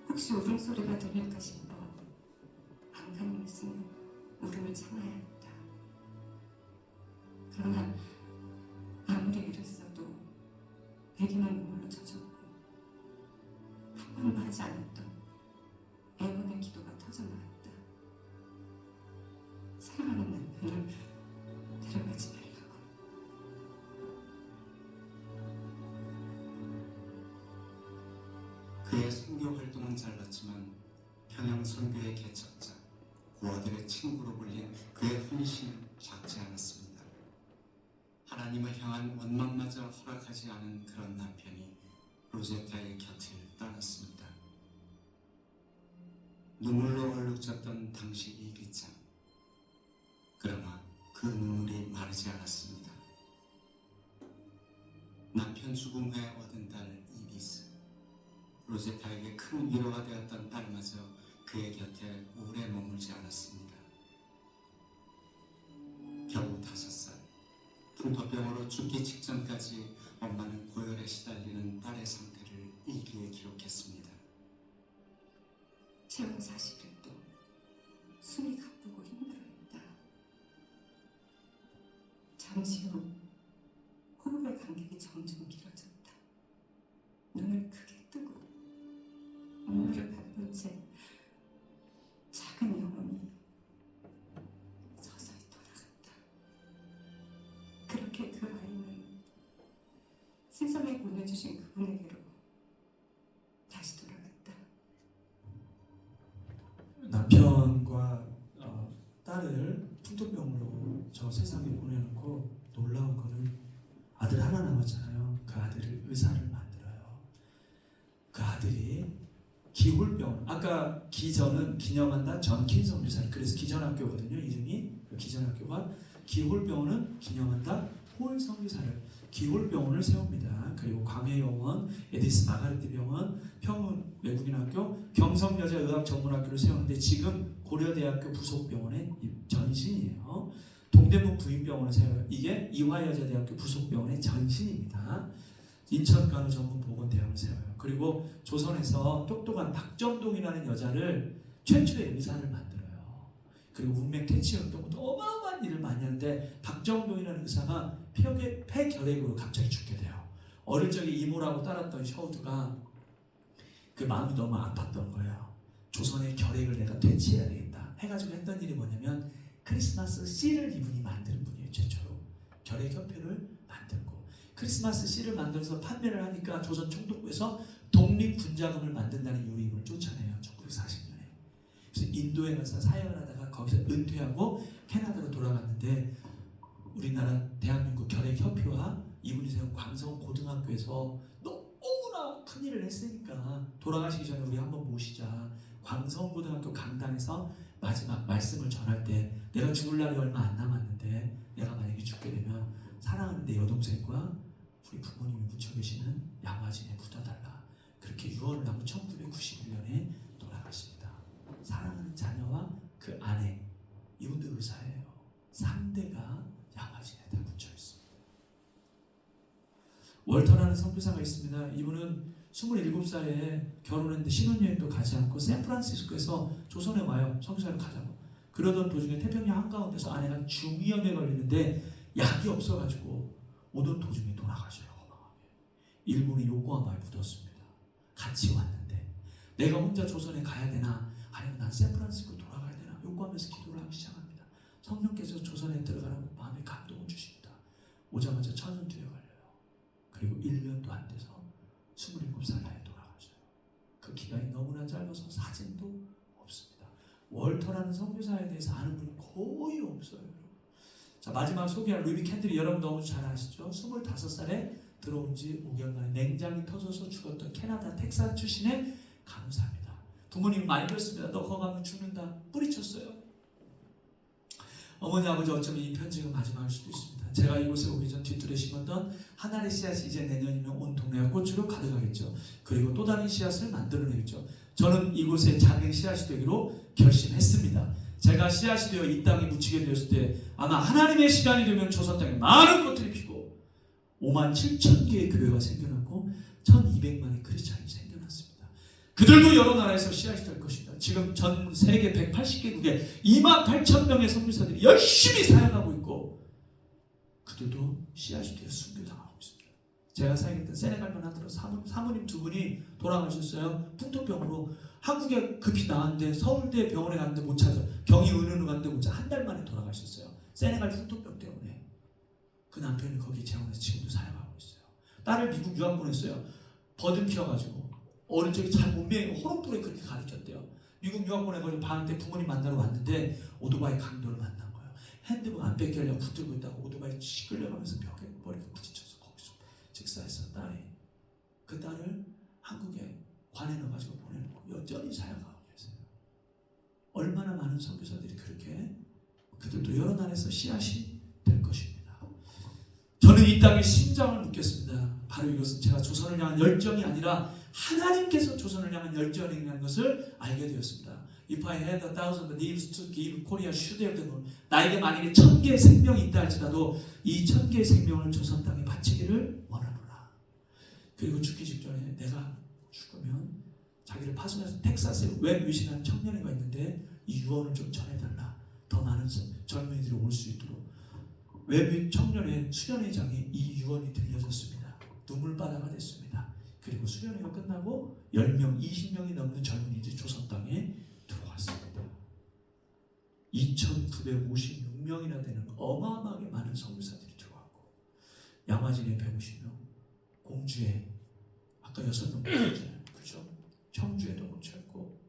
혹시 울음소리가 들릴까 싶어 안간힘을 쓰며 울음을 참아야 했다. 그러나 아무리 이랬어도 베기는 눈물로 젖었고 한 번도 하지 않았던 애원의 기도가 터져나왔다. 사랑하는 남편을 데려가지 말라고. 그의 선교 활동은 짧았지만 평양 선교의 개척자, 고아들의 친구로 불린 그의 헌신은 작지 않았습니다. 하나님을 향한 원망마저 허락하지 않은 그런 남편이 로제타의 곁을 떠났습니다. 눈물로 얼룩졌던 당시 일기장. 그러나 그 눈물이 마르지 않았습니다. 남편 죽음 후에 얻은 딸 이비스. 로제타에게 큰 위로가 되었던 딸마저 그의 곁에 오래 머물지 않았습니다. 겨우 5살, 풍토병으로 죽기 직전까지 엄마는 고열에 시달리는 딸의 상태를 일기에 기록했습니다. 채운 40일도 숨이 가쁘고 힘들어했다. 잠시 후 호흡의 간격이 점점 길어졌다. 눈을 크게 뜨고 눈물을 밟은 채 작은 영혼이 서서히 돌아갔다. 그렇게 그 아이는 세상에 보내주신 그분에게로 다시 돌아갔다. 남편과 딸을 풍토병으로 저 세상에 보내놓고 놀라운 거는 아들 하나 남았잖아요. 그 아들을 의사를 만들어요. 그 아들이 기홀병, 아까 기전은 기념한다 전킨 선교사님, 그래서 기전학교거든요. 이름이 그 기전학교가 기홀병원은 기념한다 홀 성교사를 기홀병원을 세웁니다. 그리고 광해병원, 에디스 마가르트 병원, 평운 외국인학교, 경성여자의학전문학교를 세우는데 지금 고려대학교 부속병원의 전신이에요. 동대문 부인병원을 세워요. 이게 이화여자대학교 부속병원의 전신입니다. 인천간호전문보건대학을 세워요. 그리고 조선에서 똑똑한 박정동이라는 여자를 최초의 의사를 만들어요. 그리고 문맥 퇴치운동 어마어마한 일을 많이 하는데 박정동이라는 의사가 폐결핵으로 갑자기 죽게 돼요. 어릴 적에 이모라고 따랐던 셔우드가 그 마음이 너무 아팠던 거예요. 조선의 결핵을 내가 퇴치해야 되겠다 해가지고 했던 일이 뭐냐면 크리스마스 씨를 이분이 만드는 분이에요. 최초로 결핵협회를 만들고 크리스마스 씨를 만들어서 판매를 하니까 조선 총독부에서 독립군자금을 만든다는 이유로 이분을 쫓아내요. 1940년에. 그래서 인도에 가서 사역을 하다가 거기서 은퇴하고 캐나다로 돌아갔는데 우리나라 대한민국 결핵협회와 이분이 세운 광성고등학교에서 너무나 큰 일을 했으니까 돌아가시기 전에 우리 한번 모시자. 광성고등학교 강당에서 마지막 말씀을 전할 때 내가 죽을 날이 얼마 안 남았는데 내가 만약에 죽게 되면 사랑하는 내 여동생과 우리 부모님이 묻혀 계시는 양화진에 묻어달라. 그렇게 유언을 하고 1991년에 돌아가십니다. 사랑하는 자녀와 그 아내 이분도 의사예요. 3대가 양화진에다 묻혀 있습니다. 월터라는 선교사가 있습니다. 이분은 27살에 결혼했는데 신혼여행도 가지 않고 샌프란시스코에서 조선에 와요. 선교사를 가자고. 그러던 도중에 태평양 한가운데서 아내가 중이염에 걸리는데 약이 없어가지고 오던 도중에 돌아가셔요. 일본의 요코하마에 묻었습니다. 같이 왔는데 내가 혼자 조선에 가야 되나 아니면 난 샌프란시스코 돌아가야 되나 요코하면서 기도를 하기 시작합니다. 성령께서 조선에 들어가라고 마음에 감동을 주십니다. 오자마자 천연두에 걸려요. 그리고 1년도 안 돼서 27살 나이에 돌아가셔요. 그 기간이 너무나 짧아서 사진도 없습니다. 월터라는 선교사에 대해서 아는 분이 거의 없어요. 자, 마지막 소개할 루비 캔들이 여러분 너무 잘 아시죠? 25살에 들어온 지 5개월 만에 냉장이 터져서 죽었던 캐나다 텍사스 출신의 간호사입니다. 부모님 많이 그랬습니다. 너 거기 가면 죽는다. 뿌리쳤어요. 어머니 아버지 어쩌면 이 편지가 마지막일 수도 있습니다. 제가 이곳에 오기 전 뒤뜰에 심었던 하나의 씨앗이 이제 내년이면 온 동네가 꽃으로 가득하겠죠. 그리고 또 다른 씨앗을 만들어내겠죠. 저는 이곳에 작은 씨앗이 되기로 결심했습니다. 제가 씨앗이 되어 이 땅에 묻히게 되었을 때 아마 하나님의 시간이 되면 조선 땅에 많은 꽃들이 피고 57,000개의 교회가 생겨났고 1,200만의 크리스찬이 생겨났습니다. 그들도 여러 나라에서 씨앗이 될 것입니다. 지금 전 세계 180개국에 28,000명의 선교사들이 열심히 사역하고 있고 그들도 씨앗이 되어 순교당하고 있습니다. 제가 사역했던 세네갈만 하더라도 사모님 두 분이 돌아가셨어요. 풍토병으로 한국에 급히 나왔는데 서울대 병원에 갔는데 못 찾아. 경희은행으로 갔는데 못 찾아. 한 달 만에 돌아가셨어요. 세네갈 풍토병 때문에. 그 남편이 거기 재혼해서 지금도 사역하고 있어요. 딸을 미국 유학 보냈어요. 버든 피워가지고 어릴 적에 잘 못 배우고 호롱불에 그렇게 가르쳤대요. 미국 유학 보내가지고 방학 때 부모님 만나러 왔는데 오토바이 강도를 만난 거예요. 핸드폰 안 뺏기려고 붙들고 있다가 오토바이 끌려가면서 벽에 머리가 부딪혀서 거기서 직사했어. 딸이. 그 딸을 한국에 관에 넣어가지고 보내는 거 여전히 사역하고 계세요. 얼마나 많은 선교사들이 그렇게 그들도 여러 나라에서 씨앗이 될 것입니다. 저는 이 땅에 심장을 묻겠습니다. 바로 이것은 제가 조선을 향한 열정이 아니라 하나님께서 조선을 향한 열정이라는 것을 알게 되었습니다. If I had 1,000 leaves to give Korea should have done. 나에게 만약에 1,000개의 생명이 있다 할지라도 이 1,000개의 생명을 조선 땅에 바치기를 원하노라. 그리고 죽기 직전에 내가 죽으면 자기를 파송해서 텍사스에 웹 위신한 청년이가 있는데 이 유언을 좀 전해달라. 더 많은 젊은이들이 올 수 있도록. 웹 청년의 수련회장에 이 유언이 들려졌습니다. 눈물바다가 됐습니다. 그리고 수련회가 끝나고 10명, 20명이 넘는 젊은이들이 조선 땅에 들어왔습니다. 2,956명이나 되는 어마어마하게 많은 선교사들이 들어왔고 양화진에 150명, 공주에 아까 6명 묻혔잖아요. 그죠? 청주에도 묻혔고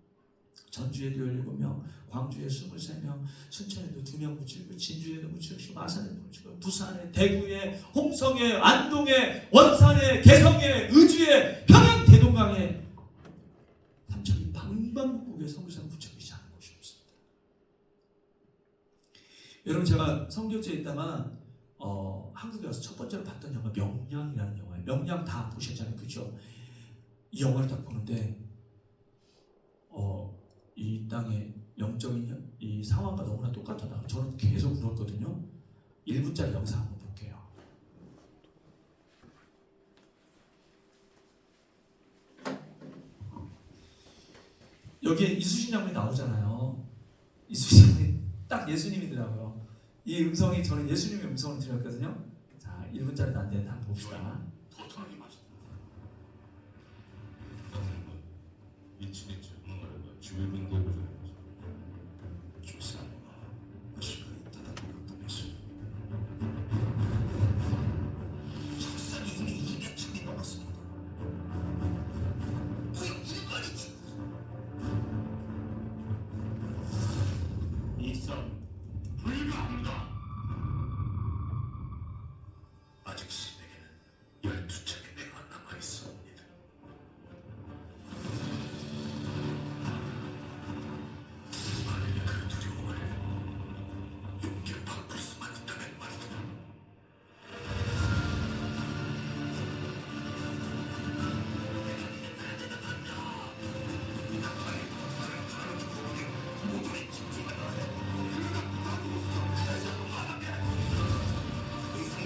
전주에도 17명, 광주에 23명, 순천에도 2명 묻히고 진주에도 묻히고 마산에도 묻히고 부산에, 대구에, 홍성에, 안동에, 원산에, 개성에, 의주에, 평양, 대동강에 삼척이 방방곡곡에 선교사가 묻혀지지 않은 곳이 없습니다. 여러분 제가 성교지에 있다가 한국에 와서 첫 번째로 봤던 영화 명량이라는 영화예요. 명량 다 보셨잖아요, 그죠? 이 영화를 딱 보는데 이 땅의 영적인 이 상황과 너무나 똑같다. 저는 계속 울었거든요. 1분짜리 영상 한번 볼게요. 여기에 이수신 장면이 나오잖아요. 이수신 장면이 딱 예수님이더라고요. 이 음성이 저는 예수님의 음성을 들었거든요. 자, 1분짜리도 안 되는데 한번 봅시다. 도토하게 맛있다. 미치겠지. 뭔가 주변 보고 조사가 시간이 따라 돌았다면서 작사님이 200층이 넘었습니다. 이 싸움 불가합니다. 아직 신에게는 12척의 배가 남아 있습니다. 만일 그 두려움을 용기로 바꿀 수만 있다면 말이다.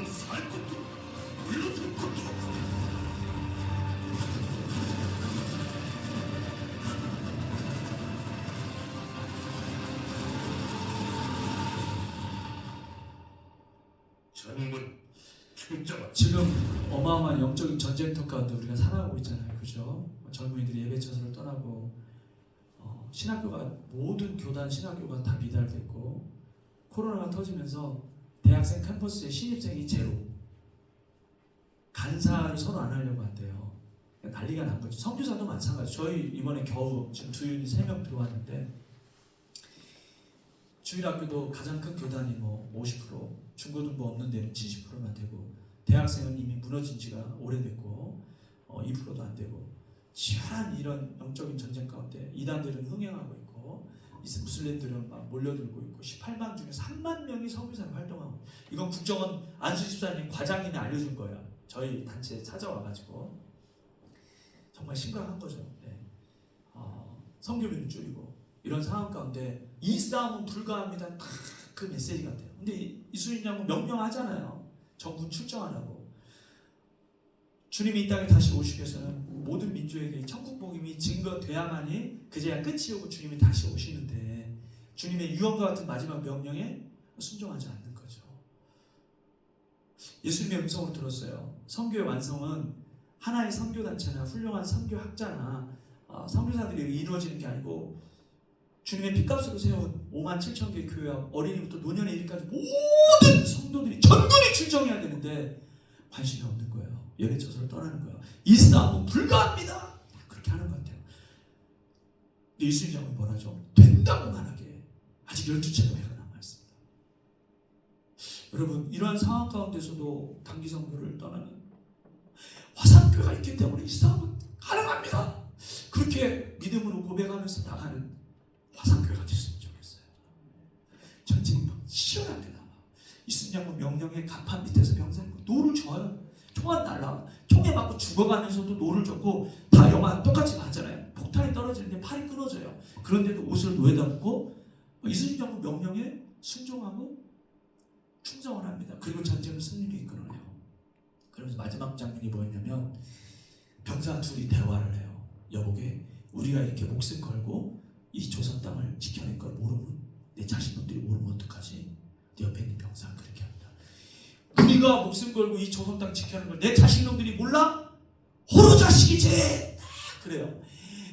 살 것도 물러설 것도 없고 전군 충정한 지금 어마어마한 영적인 전쟁터 가운데 우리가 살아가고 있잖아요, 그죠? 젊은이들이 예배처소를 떠나고 신학교가 모든 교단 신학교가 다 미달됐고 코로나가 터지면서 대학생 캠퍼스에 신입생이 제로. 간사를 서로 안 하려고 한대요. 난리가 난 거죠. 선교사도 마찬가지. 저희 이번에 겨우 지금 주일이 3명 들어왔는데 주일학교도 가장 큰 교단이 뭐 50%, 중고등부 없는 데는 70%만 되고 대학생은 이미 무너진 지가 오래됐고 2%도 안 되고 치열한 이런 영적인 전쟁 가운데 이단들은 흥행하고 있고 무슬림들은 막 몰려들고 있고 18만 중에 3만 명이 선교사로 활동하고 이건 국정원 안수 집사님 과장님이 알려준 거야. 저희 단체에 찾아와가지고 정말 심각한 거죠. 네. 선교비는 줄이고 이런 상황 가운데 이 싸움은 불가합니다. 딱 그 메시지 같아요. 근데 이수인 장군 명령하잖아요. 정군 출정하라고. 주님이 이 땅에 다시 오시기 위해서는 모든 민족에게 천국 복음이 증거돼야만이 그제야 끝이 오고 주님이 다시 오시는데 주님의 유언과 같은 마지막 명령에 순종하지 않는 거죠. 예수님의 음성을 들었어요. 선교의 완성은 하나의 선교단체나 훌륭한 선교학자나 선교사들이 이루어지는 게 아니고 주님의 핏값으로 세운 5만 7천 개의 교회와 어린이부터 노년에 이르기까지 모든 성도들이 전군이 출정해야 되는데 관심이 없는 거예요. 예배처소를 떠나는 거예요. 이 싸움은 불가합니다. 그렇게 하는 것 같아요. 근데 예수님 장군이 뭐라죠? 된다고 말하기에 아직 12채가 배가 남아있습니다. 여러분 이러한 상황 가운데서도 단기 선교를 떠나는 화상교회가 있기 때문에 이 싸움은 가능합니다. 그렇게 믿음으로 고백하면서 나가는 화상교회가 됐으면 좋겠어요. 전쟁이 막 치열하게 나와. 이순 장군 명령에 갑판 밑에서 병사님 노를 져요. 총알 날라. 총에 맞고 죽어가면서도 노를 젓고 다 영화 똑같이 봤잖아요. 폭탄이 떨어지는데 팔이 끊어져요. 그런데도 옷을 노에다 묶고 이순 장군 명령에 순종하고 충성을 합니다. 그리고 전쟁을 승리로 이끌어내요. 그러면서 마지막 장면이 뭐였냐면 병사 둘이 대화를 해요. 여보게 우리가 이렇게 목숨 걸고 이 조선 땅을 지켜낼 걸 모르면 내 자신들이 모르면 어떡하지? 내 옆에 있는 병사가 그렇게 합니다. 우리가 목숨 걸고 이 조선 땅 지켜낼 걸 내 자신놈들이 몰라? 호로 자식이지! 그래요.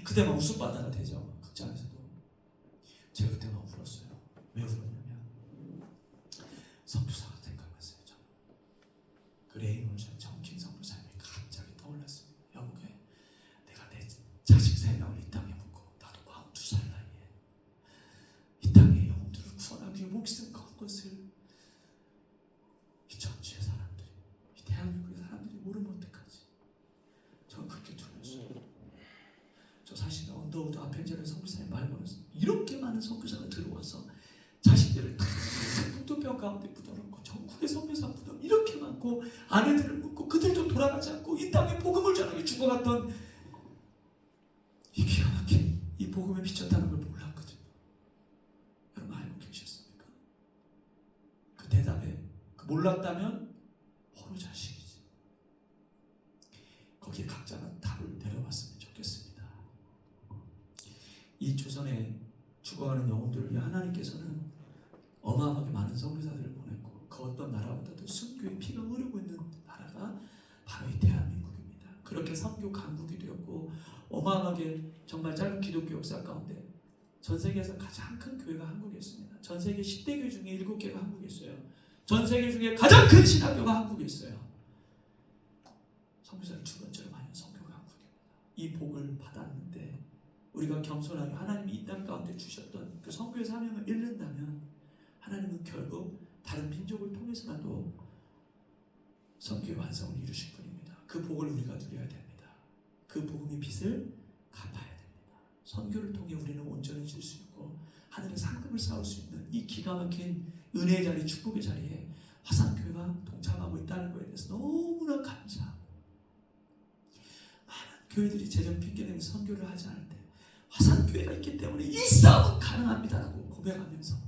그때 막 웃음바다가 되죠. 극장에서도. 제가 그때 막 울었어요. 왜 울었냐면 선교사가 생각났어요. 저는. 그 레이놀 정킹 선교사님이 갑자기 떠올랐어요. 여보게 내가 내 자식 3명을 이 땅에 묻고 나도 42살 나이에 이 땅의 영혼들을 구원하기 위해 목숨 건 것을 이 전주의 사람들이 이 대한민국의 사람들이 모르면 어떡하지? 저는 그렇게 두려웠어요. 저 사실 언더우드 아펜젤의 선교사님 말고는 이렇게 많은 선교사가 들어와서 자식들을 다 풍토병 가운데 묻어놓고 전국의 선교사 묻어 이렇게 많고 묻고 아내들을 묻고 그들도 돌아가지 않고 이 땅에 복음을 전하게 죽어갔던 이 기가 막힌 이 복음에 미쳤다는 걸 몰랐거든요. 여러분 알고 계셨습니까? 그 대답에 그 몰랐다면 호로 자식이지. 거기에 각자가 답을 내려왔으면 좋겠습니다. 이 조선에 죽어가는 영혼들을 위해 하나님께서는 어마어마하게 많은 선교사들을 보냈고 그 어떤 나라보다도 순교의 피가 흐르고 있는 나라가 바로 이 대한민국입니다. 그렇게 선교 강국이 되었고 어마어마하게 정말 짧은 기독교 역사 가운데 전 세계에서 가장 큰 교회가 한국에 있습니다. 전 세계 10대 교회 중에 7개가 한국에 있어요. 전 세계 중에 가장 큰 신학교가 한국에 있어요. 선교사를 두 번째로 많이 선교가 한국입니다. 이 복을 받았는데 우리가 겸손하게 하나님이 이 땅 가운데 주셨던 그 선교의 사명을 잃는다면 하나님은 결국 다른 민족을 통해서라도 선교의 완성을 이루실 분입니다. 그 복을 우리가 누려야 됩니다. 그 복음의 빚을 갚아야 됩니다. 선교를 통해 우리는 온전해질 수 있고 하늘의 상급을 쌓을 수 있는 이 기가 막힌 은혜의 자리, 축복의 자리에 화산교회가 동참하고 있다는 것에 대해서 너무나 감사하고 많은 교회들이 재정 핑계대며 선교를 하지 않을 때 화산교회가 있기 때문에 이 싸움은 가능합니다라고 고백하면서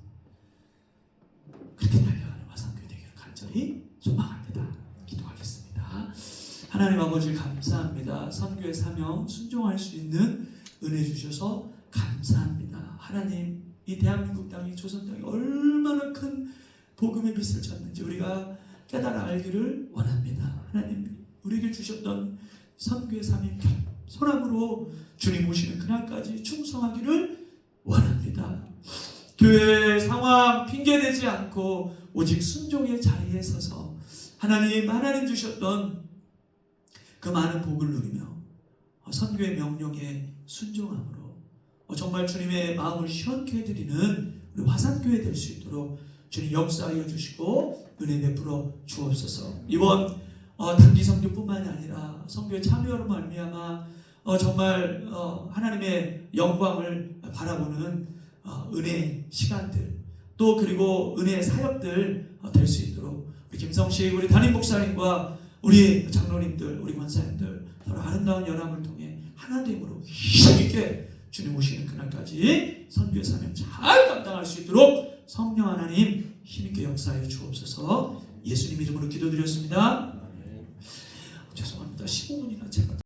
그렇게 달려가는 화산교회 되기를 간절히 소망합니다. 기도하겠습니다. 하나님 아버지 감사합니다. 선교의 사명 순종할 수 있는 은혜 주셔서 감사합니다. 하나님 이 대한민국 땅이 조선 땅이 얼마나 큰 복음의 빛을 졌는지 우리가 깨달아 알기를 원합니다. 하나님 우리에게 주셨던 선교의 사명 겸손함으로 주님 오시는 그날까지 충성하기를 원합니다. 교회의 상황 핑계대지 않고 오직 순종의 자리에 서서 하나님 주셨던 그 많은 복을 누리며 선교의 명령에 순종함으로 정말 주님의 마음을 시원케 해드리는 우리 화산교회 될 수 있도록 주님 역사하여 주시고 은혜 베풀어 주옵소서. 이번 단기 선교뿐만이 아니라 선교에 참여로 말미암아 정말 하나님의 영광을 바라보는 은혜 시간들 또 그리고 은혜의 사역들 될 수 있도록 우리 김성식 우리 담임 목사님과 우리 장로님들 우리 권사님들 서로 아름다운 연합을 통해 하나됨으로 힘있게 주님 오시는 그날까지 선교의 사명 잘 감당할 수 있도록 성령 하나님 힘있게 역사해 주옵소서. 예수님 이름으로 기도드렸습니다. 죄송합니다. 15분이나 제가